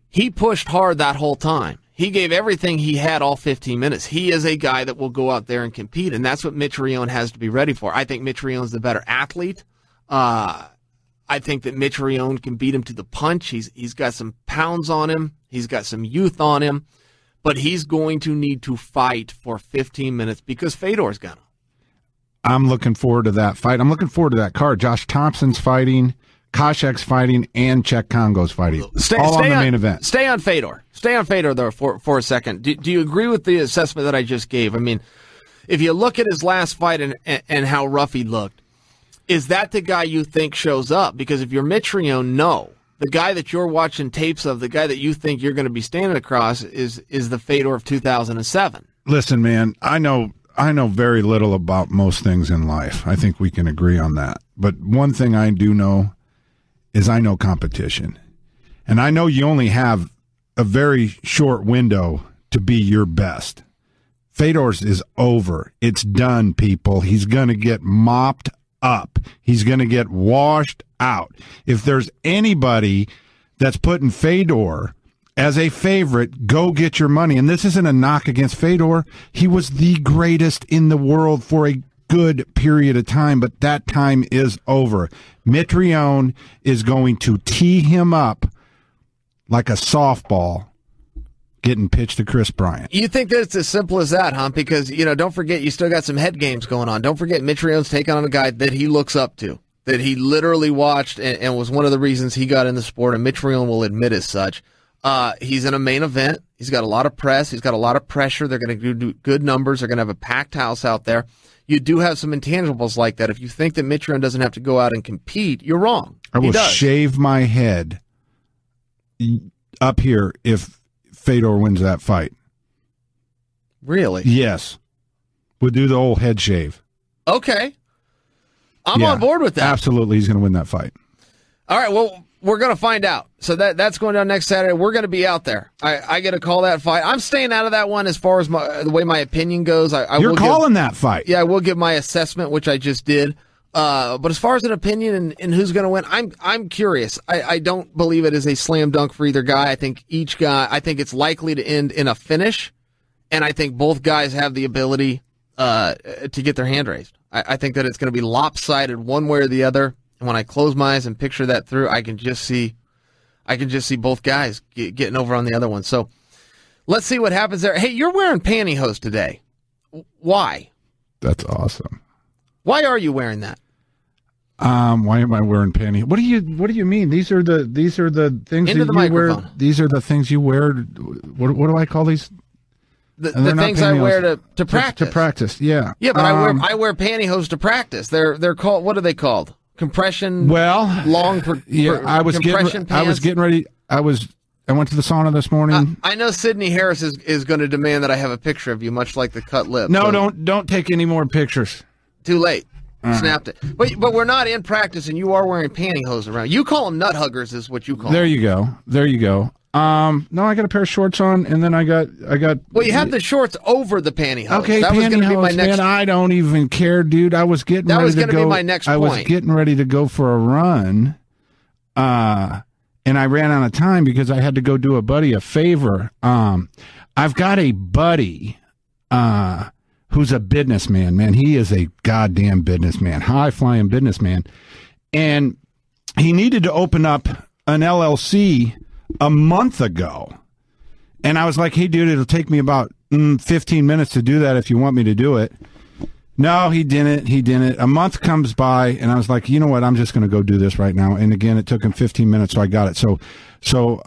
He pushed hard that whole time. He gave everything he had all 15 minutes. He is a guy that will go out there and compete, and that's what Mitrione has to be ready for. I think Mitrione's the better athlete. I think that Mitrione can beat him to the punch. He's got some pounds on him. He's got some youth on him. But he's going to need to fight for 15 minutes because Fedor's gonna. I'm looking forward to that fight. I'm looking forward to that card. Josh Thompson's fighting, Koscheck's fighting, and Czech Congo's fighting. All on the main event. Stay on Fedor. Stay on Fedor, though, for a second. Do you agree with the assessment that I just gave? I mean, if you look at his last fight and how rough he looked, is that the guy you think shows up? Because if you're Mitrione, no. The guy that you're watching tapes of, the guy that you think you're going to be standing across is the Fedor of 2007. Listen, man, I know very little about most things in life. I think we can agree on that. But one thing I do know is I know competition. And I know you only have a very short window to be your best. Fedor's is over. It's done, people. He's going to get mopped up. He's going to get washed out. If there's anybody that's putting Fedor as a favorite, go get your money. And this isn't a knock against Fedor. He was the greatest in the world for a good period of time, but that time is over. Mitrione is going to tee him up like a softball getting pitched to Chris Bryant. You think that it's as simple as that, huh? Because, don't forget, you still got some head games going on. Don't forget, Mitrione's taking on a guy that he looks up to, that he literally watched and was one of the reasons he got in the sport, and Mitrione will admit as such. He's in a main event. He's got a lot of press. He's got a lot of pressure. They're going to do good numbers. They're going to have a packed house out there. You do have some intangibles like that. If you think that Mitrione doesn't have to go out and compete, you're wrong. I will shave my head up here if Fedor wins that fight. Really? Yes. We'll do the old head shave. Okay. I'm on board with that. Absolutely, he's going to win that fight. All right, well, we're going to find out. So that's going down next Saturday. We're going to be out there. I get to call that fight. I'm staying out of that one as far as the way my opinion goes. You're calling that fight. Yeah, I will give my assessment, which I just did. But as far as an opinion and who's going to win, I'm curious. I don't believe it is a slam dunk for either guy. I think it's likely to end in a finish, and I think both guys have the ability to get their hand raised. I think that it's going to be lopsided one way or the other. And when I close my eyes and picture that through, I can just see both guys getting over on the other one. So let's see what happens there. Hey, you're wearing pantyhose today. Why? That's awesome. Why are you wearing that? Why am I wearing pantyhose? What do you mean? These are the things Into that the you wear. microphone. These are the things you wear. What do I call these? The things I wear to practice. To practice, yeah. Yeah, but I wear pantyhose to practice. They're called, what are they called? Compression. Well, I was getting ready. I went to the sauna this morning. I know Sydney Harris is going to demand that I have a picture of you, much like the cut lip. No, don't take any more pictures. Too late. Snapped it. But we're not in practice, and you are wearing pantyhose around. You call them nut huggers, is what you call them. There you go. No, I got a pair of shorts on, and then I got. Well, you have the shorts over the pantyhose. Okay, that was going to be my next. Man, I don't even care, dude. I was getting ready to go. That was going to be my next point. I was getting ready to go for a run, and I ran out of time because I had to go do a buddy a favor. I've got a buddy who's a businessman. Man, he is a goddamn businessman, high-flying businessman, and he needed to open up an LLC a month ago. And I was like, hey, dude, it'll take me about 15 minutes to do that if you want me to do it. No, he didn't. A month comes by, and I was like, you know what? I'm just going to go do this right now. And again, it took him 15 minutes, so I got it. So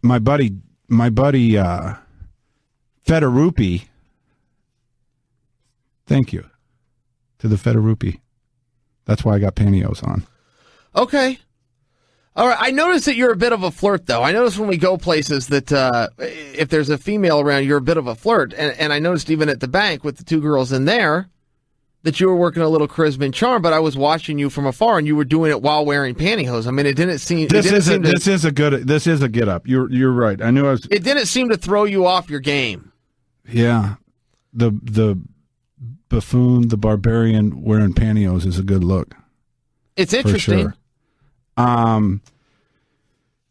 my buddy Fedor, thank you to the Fedor. That's why I got pantyhose on. Okay. All right, I noticed that you're a bit of a flirt, though. I noticed when we go places that if there's a female around, you're a bit of a flirt. And I noticed even at the bank with the two girls in there that you were working a little charisma and charm, but I was watching you from afar, and you were doing it while wearing pantyhose. I mean, it didn't seem... This is a get up. You're right. I knew I was... It didn't seem to throw you off your game. Yeah. The buffoon, the barbarian wearing pantyhose is a good look. It's interesting. For sure.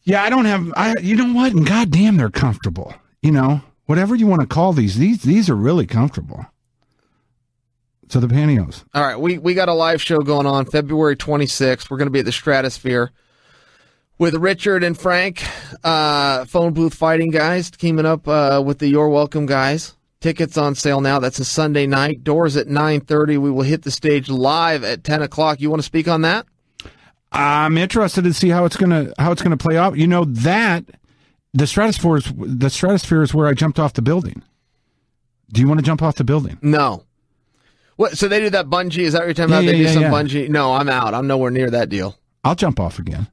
Yeah, I don't have, you know what? And goddamn, they're comfortable. You know, whatever you want to call these are really comfortable. So the pantyhose. All right, we got a live show going on February 26th. We're going to be at the Stratosphere with Richard and Frank, phone booth fighting guys, teaming up with the You're Welcome guys. Tickets on sale now. That's a Sunday night. Doors at 9:30. We will hit the stage live at 10 o'clock. You want to speak on that? I'm interested to see how it's gonna play out. You know that the Stratosphere is where I jumped off the building. Do you want to jump off the building? No. What? So they do that bungee? Is that what you're talking about? They do some bungee? No, I'm out. I'm nowhere near that deal. I'll jump off again.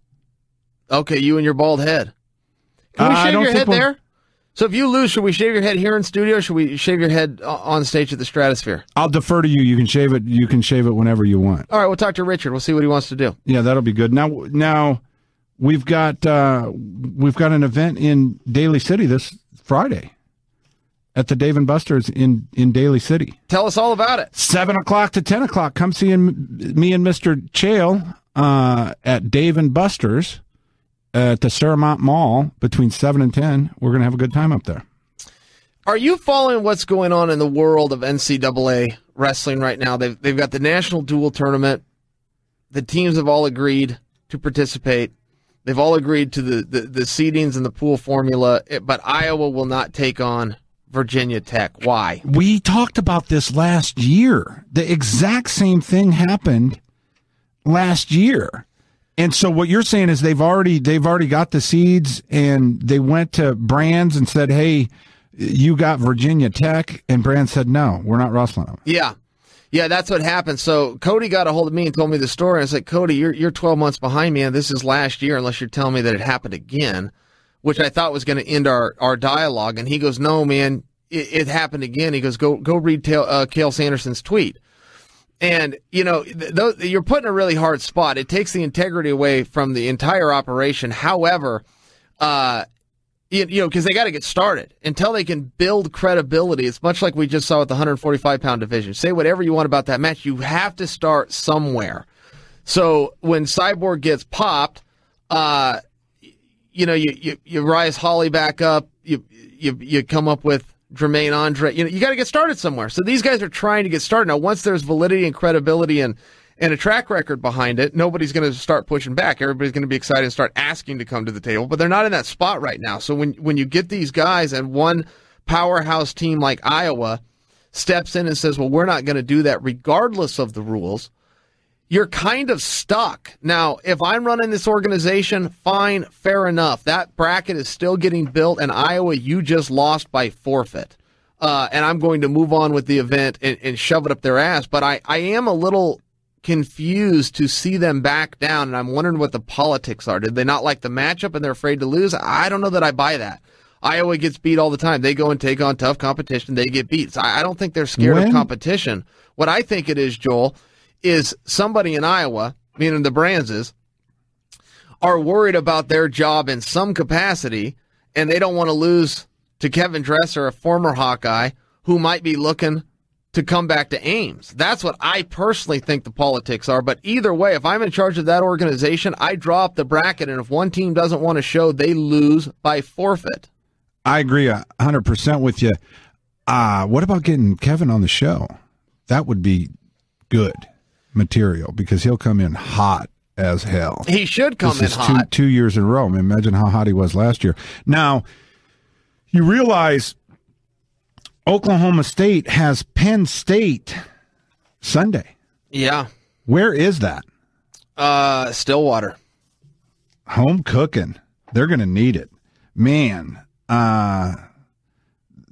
Okay, you and your bald head. Can we shave your head there? So if you lose, should we shave your head here in studio, or should we shave your head on stage at the Stratosphere? I'll defer to you. You can shave it. You can shave it whenever you want. All right, we'll talk to Richard. We'll see what he wants to do. Yeah, that'll be good. Now we've got an event in Daly City this Friday at the Dave & Buster's in Daly City. Tell us all about it. 7 o'clock to 10 o'clock. Come see me and Mr. Chael at Dave & Buster's at the Saramont Mall between 7 and 10. We're going to have a good time up there. Are you following what's going on in the world of NCAA wrestling right now? They've got the National Duel Tournament. The teams have all agreed to participate. They've all agreed to the seedings and the pool formula, but Iowa will not take on Virginia Tech. Why? We talked about this last year. The exact same thing happened last year. And so what you're saying is they've already got the seeds, and they went to Brands and said, hey, you got Virginia Tech, and Brands said, no, we're not wrestling them. Yeah, that's what happened. So Cody got a hold of me and told me the story. I was like, Cody, you're 12 months behind me, and this is last year, unless you're telling me that it happened again, which I thought was going to end our dialogue. And he goes, no, man, it happened again. He goes, go read Chael Sanderson's tweet. And, you know, you're put in a really hard spot. It takes the integrity away from the entire operation. However, because they got to get started. Until they can build credibility, it's much like we just saw with the 145-pound division. Say whatever you want about that match. You have to start somewhere. So when Cyborg gets popped, you rise Holly back up. You come up with Germaine Andre, you got to get started somewhere. So these guys are trying to get started. Now, once there's validity and credibility and a track record behind it, nobody's going to start pushing back. Everybody's going to be excited and start asking to come to the table, but they're not in that spot right now. So when you get these guys and one powerhouse team like Iowa steps in and says, well, we're not going to do that regardless of the rules, you're kind of stuck. Now, if I'm running this organization, fine, fair enough. That bracket is still getting built, and Iowa, you just lost by forfeit. And I'm going to move on with the event and shove it up their ass. But I am a little confused to see them back down, and I'm wondering what the politics are. Did they not like the matchup and they're afraid to lose? I don't know that I buy that. Iowa gets beat all the time. They go and take on tough competition. They get beat. So I don't think they're scared of competition. What I think it is, Joel, is somebody in Iowa, meaning the Brandses, are worried about their job in some capacity, and they don't want to lose to Kevin Dresser, a former Hawkeye, who might be looking to come back to Ames. That's what I personally think the politics are. But either way, if I'm in charge of that organization, I draw up the bracket, and if one team doesn't want to show, they lose by forfeit. I agree 100% with you. What about getting Kevin on the show? That would be good material because he'll come in hot as hell. He should come in hot. 2 years in a row. I mean, imagine how hot he was last year. Now, you realize Oklahoma State has Penn State Sunday. Yeah. Where is that? Stillwater. Home cooking. They're going to need it. Man, I'm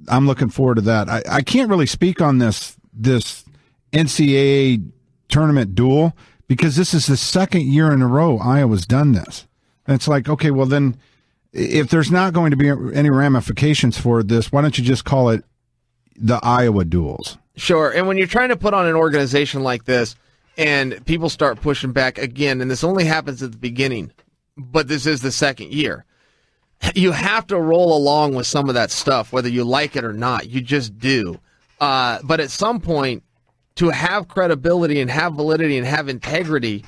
looking forward to that. I can't really speak on this NCAA tournament duel because this is the second year in a row Iowa's done this. And it's like, okay, well then, if there's not going to be any ramifications for this, why don't you just call it the Iowa duels? Sure. And when you're trying to put on an organization like this and people start pushing back again, and this only happens at the beginning, but this is the second year, you have to roll along with some of that stuff, whether you like it or not. You just do. But at some point, to have credibility and have validity and have integrity,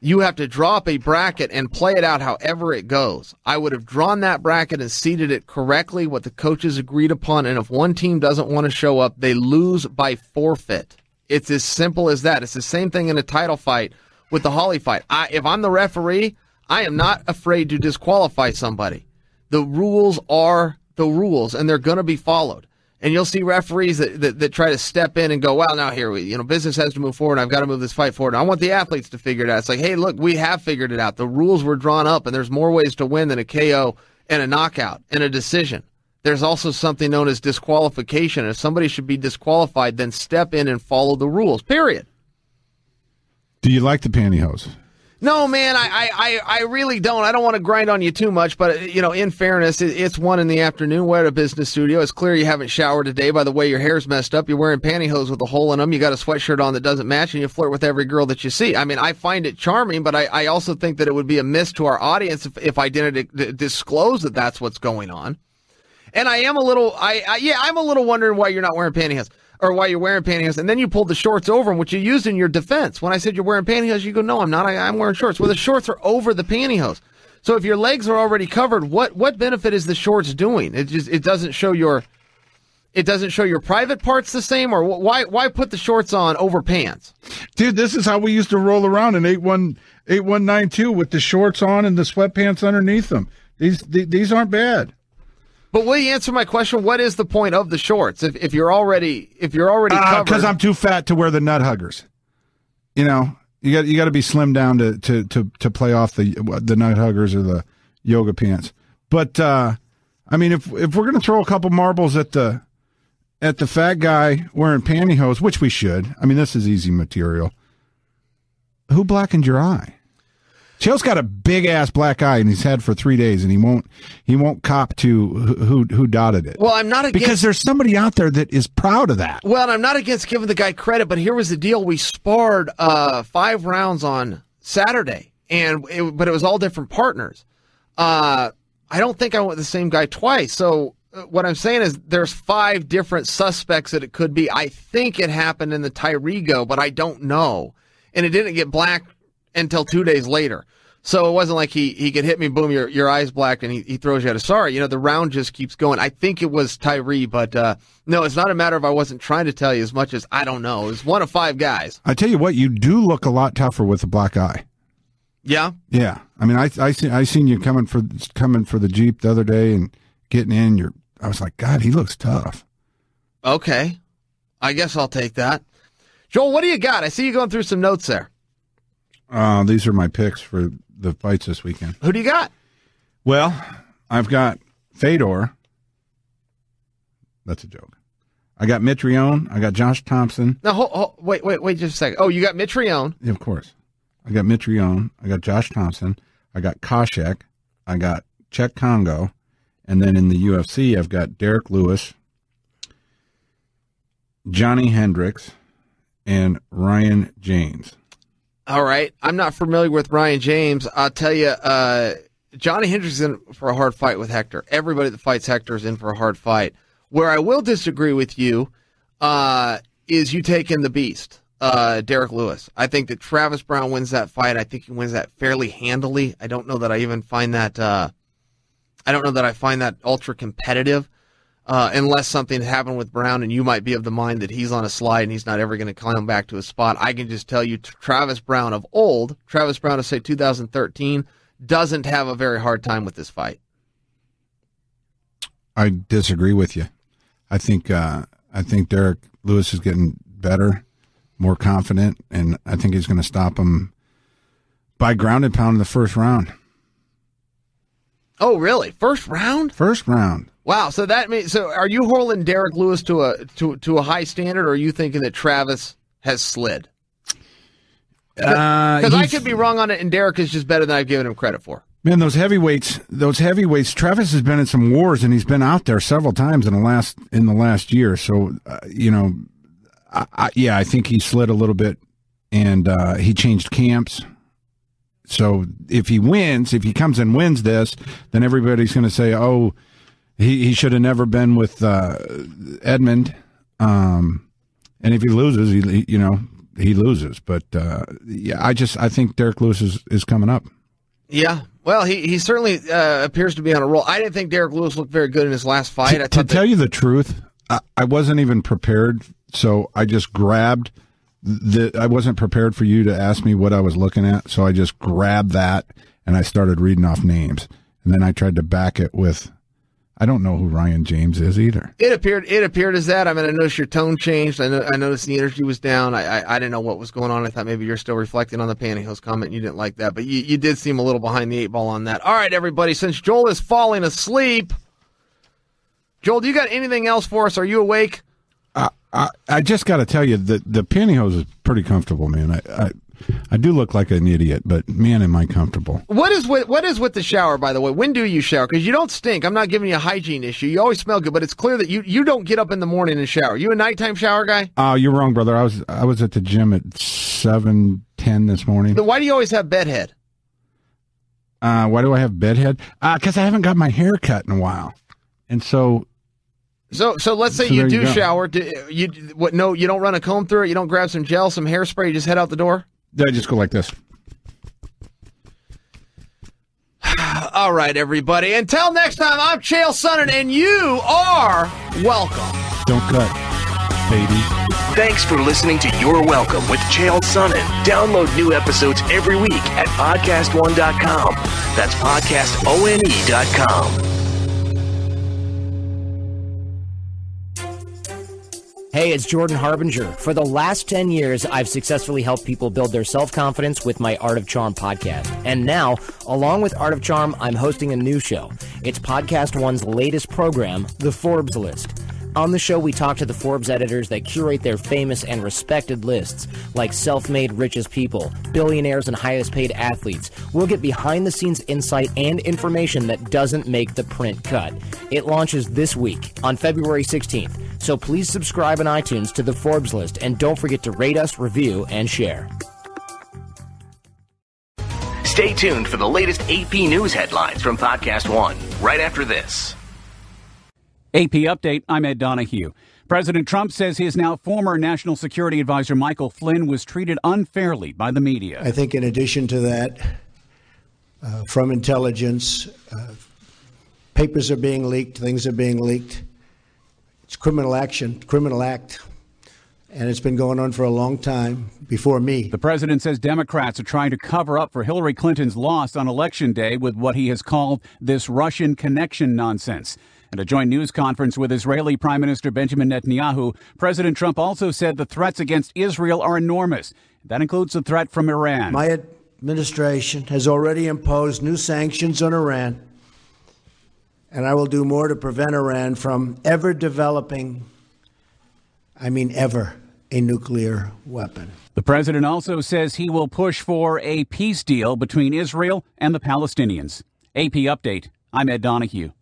you have to draw up a bracket and play it out however it goes. I would have drawn that bracket and seeded it correctly, what the coaches agreed upon, and if one team doesn't want to show up, they lose by forfeit. It's as simple as that. It's the same thing in a title fight with the Holly fight. If I'm the referee, I am not afraid to disqualify somebody. The rules are the rules, and they're going to be followed. And you'll see referees that try to step in and go, well, now here, business has to move forward. I've got to move this fight forward. I want the athletes to figure it out. It's like, hey, look, we have figured it out. The rules were drawn up, and there's more ways to win than a KO and a knockout and a decision. There's also something known as disqualification. If somebody should be disqualified, then step in and follow the rules, period. Do you like the pantyhose? No, man, I really don't. I don't want to grind on you too much, but, in fairness, it's 1 p.m. We're at a business studio. It's clear you haven't showered today by the way your hair's messed up. You're wearing pantyhose with a hole in them. You got a sweatshirt on that doesn't match, and you flirt with every girl that you see. I mean, I find it charming, but I also think that it would be a miss to our audience if I didn't disclose that that's what's going on. And I am a little, I'm a little wondering why you're not wearing pantyhose. Or why you're wearing pantyhose, and then you pulled the shorts over them, which you used in your defense. When I said you're wearing pantyhose, you go, no, I'm not. I'm wearing shorts. Well, the shorts are over the pantyhose. So if your legs are already covered, what benefit is the shorts doing? It doesn't show your private parts the same, or why put the shorts on over pants? Dude, this is how we used to roll around in 8192 with the shorts on and the sweatpants underneath them. These aren't bad. But will you answer my question? What is the point of the shorts if you're already covered? Because I'm too fat to wear the nut huggers. You got to be slim down to play off the nut huggers or the yoga pants. But I mean, if we're gonna throw a couple marbles at the fat guy wearing pantyhose, which we should. I mean, this is easy material. Who blackened your eye? Chael's got a big ass black eye, and he's had for 3 days, and he won't cop to who dotted it. Well, I'm not against, because there's somebody out there that is proud of that. Well, I'm not against giving the guy credit, but here was the deal: we sparred 5 rounds on Saturday, but it was all different partners. I don't think I went with the same guy twice. So what I'm saying is there's 5 different suspects that it could be. I think it happened in the Tyrigo, but I don't know, and it didn't get black until 2 days later. So it wasn't like he could hit me, boom, your eye's black, and he throws you out of sorry. The round just keeps going. I think it was Tyree, but no, it's not a matter of I wasn't trying to tell you as much as I don't know. It was 1 of 5 guys. I tell you what, you do look a lot tougher with a black eye. Yeah? Yeah. I mean, I seen you coming for the Jeep the other day and getting in. I was like, God, he looks tough. Okay. I guess I'll take that. Joel, what do you got? I see you going through some notes there. These are my picks for the fights this weekend. Who do you got? Well, I've got Fedor. That's a joke. I got Mitrione. I got Josh Thompson. No, wait just a second. Oh, you got Mitrione. Yeah, of course. I got Mitrione. I got Josh Thompson. I got Koscheck. I got Czech Congo. And then in the UFC, I've got Derek Lewis, Johnny Hendricks, and Ryan James. All right. I'm not familiar with Ryan James. I'll tell you, Johnny Hendricks is in for a hard fight with Hector. Everybody that fights Hector is in for a hard fight. Where I will disagree with you is you taking the beast, Derek Lewis. I think that Travis Browne wins that fight. I think he wins that fairly handily. I don't know that I even find that. I don't know that I find that ultra competitive, unless something happened with Browne, and you might be of the mind that he's on a slide and he's not ever going to climb back to his spot. I can just tell you, Travis Browne of old, Travis Browne of say 2013, doesn't have a very hard time with this fight. I disagree with you. I think Derek Lewis is getting better, more confident, and I think he's going to stop him by ground and pound in the first round. Oh, really? First round? First round. Wow. So that means, so are you holding Derek Lewis to a high standard, or are you thinking that Travis has slid? Because I could be wrong on it, and Derek is just better than I've given him credit for. Man, those heavyweights. Travis has been in some wars, and he's been out there several times in the last year. So, I think he slid a little bit, and he changed camps. So if he comes and wins this, then everybody's going to say, "Oh, he should have never been with Edmund." And if he loses, he loses. But I think Derek Lewis is coming up. Yeah. Well, he certainly appears to be on a roll. I didn't think Derek Lewis looked very good in his last fight. To tell you the truth, I wasn't even prepared, so I just grabbed I wasn't prepared for you to ask me what I was looking at, so I just grabbed that and I started reading off names, and then I tried to back it with, I don't know who Ryan James is either. It appeared as that. I mean, I noticed your tone changed. I noticed the energy was down. I didn't know what was going on. I thought maybe you're still reflecting on the pantyhose comment and you didn't like that, but you did seem a little behind the eight ball on that. All right, everybody, since Joel is falling asleep, Joel, do you got anything else for us? Are you awake? I just got to tell you that the pantyhose is pretty comfortable, man. I do look like an idiot, but man, am I comfortable. What is with the shower, by the way? When do you shower? Because you don't stink. I'm not giving you a hygiene issue. You always smell good, but it's clear that you don't get up in the morning and shower. You a nighttime shower guy? Oh, you're wrong, brother. I was at the gym at 7:10 this morning. Then why do you always have bedhead? Why do I have bedhead? Because I haven't got my hair cut in a while, and so. So let's say you do shower. You don't run a comb through it. You don't grab some gel, some hairspray. You just head out the door. I just go like this. All right, everybody. Until next time, I'm Chael Sonnen, and you are welcome. Don't cut, baby. Thanks for listening to You're Welcome with Chael Sonnen. Download new episodes every week at podcastone.com. That's podcastone.com. Hey, it's Jordan Harbinger. For the last 10 years, I've successfully helped people build their self-confidence with my Art of Charm podcast. And now, along with Art of Charm, I'm hosting a new show. It's Podcast One's latest program, The Forbes List. On the show, we talk to the Forbes editors that curate their famous and respected lists, like self-made richest people, billionaires, and highest-paid athletes. We'll get behind-the-scenes insight and information that doesn't make the print cut. It launches this week, on February 16th. So please subscribe on iTunes to the Forbes List, and don't forget to rate us, review, and share. Stay tuned for the latest AP News headlines from Podcast One, right after this. AP Update, I'm Ed Donahue. President Trump says his now former National Security Advisor Michael Flynn was treated unfairly by the media. I think in addition to that, from intelligence, papers are being leaked, things are being leaked. It's criminal act, and it's been going on for a long time before me. The president says Democrats are trying to cover up for Hillary Clinton's loss on Election Day with what he has called this Russian connection nonsense. At a joint news conference with Israeli Prime Minister Benjamin Netanyahu, President Trump also said the threats against Israel are enormous. That includes the threat from Iran. My administration has already imposed new sanctions on Iran, and I will do more to prevent Iran from ever developing, a nuclear weapon. The president also says he will push for a peace deal between Israel and the Palestinians. AP Update, I'm Ed Donahue.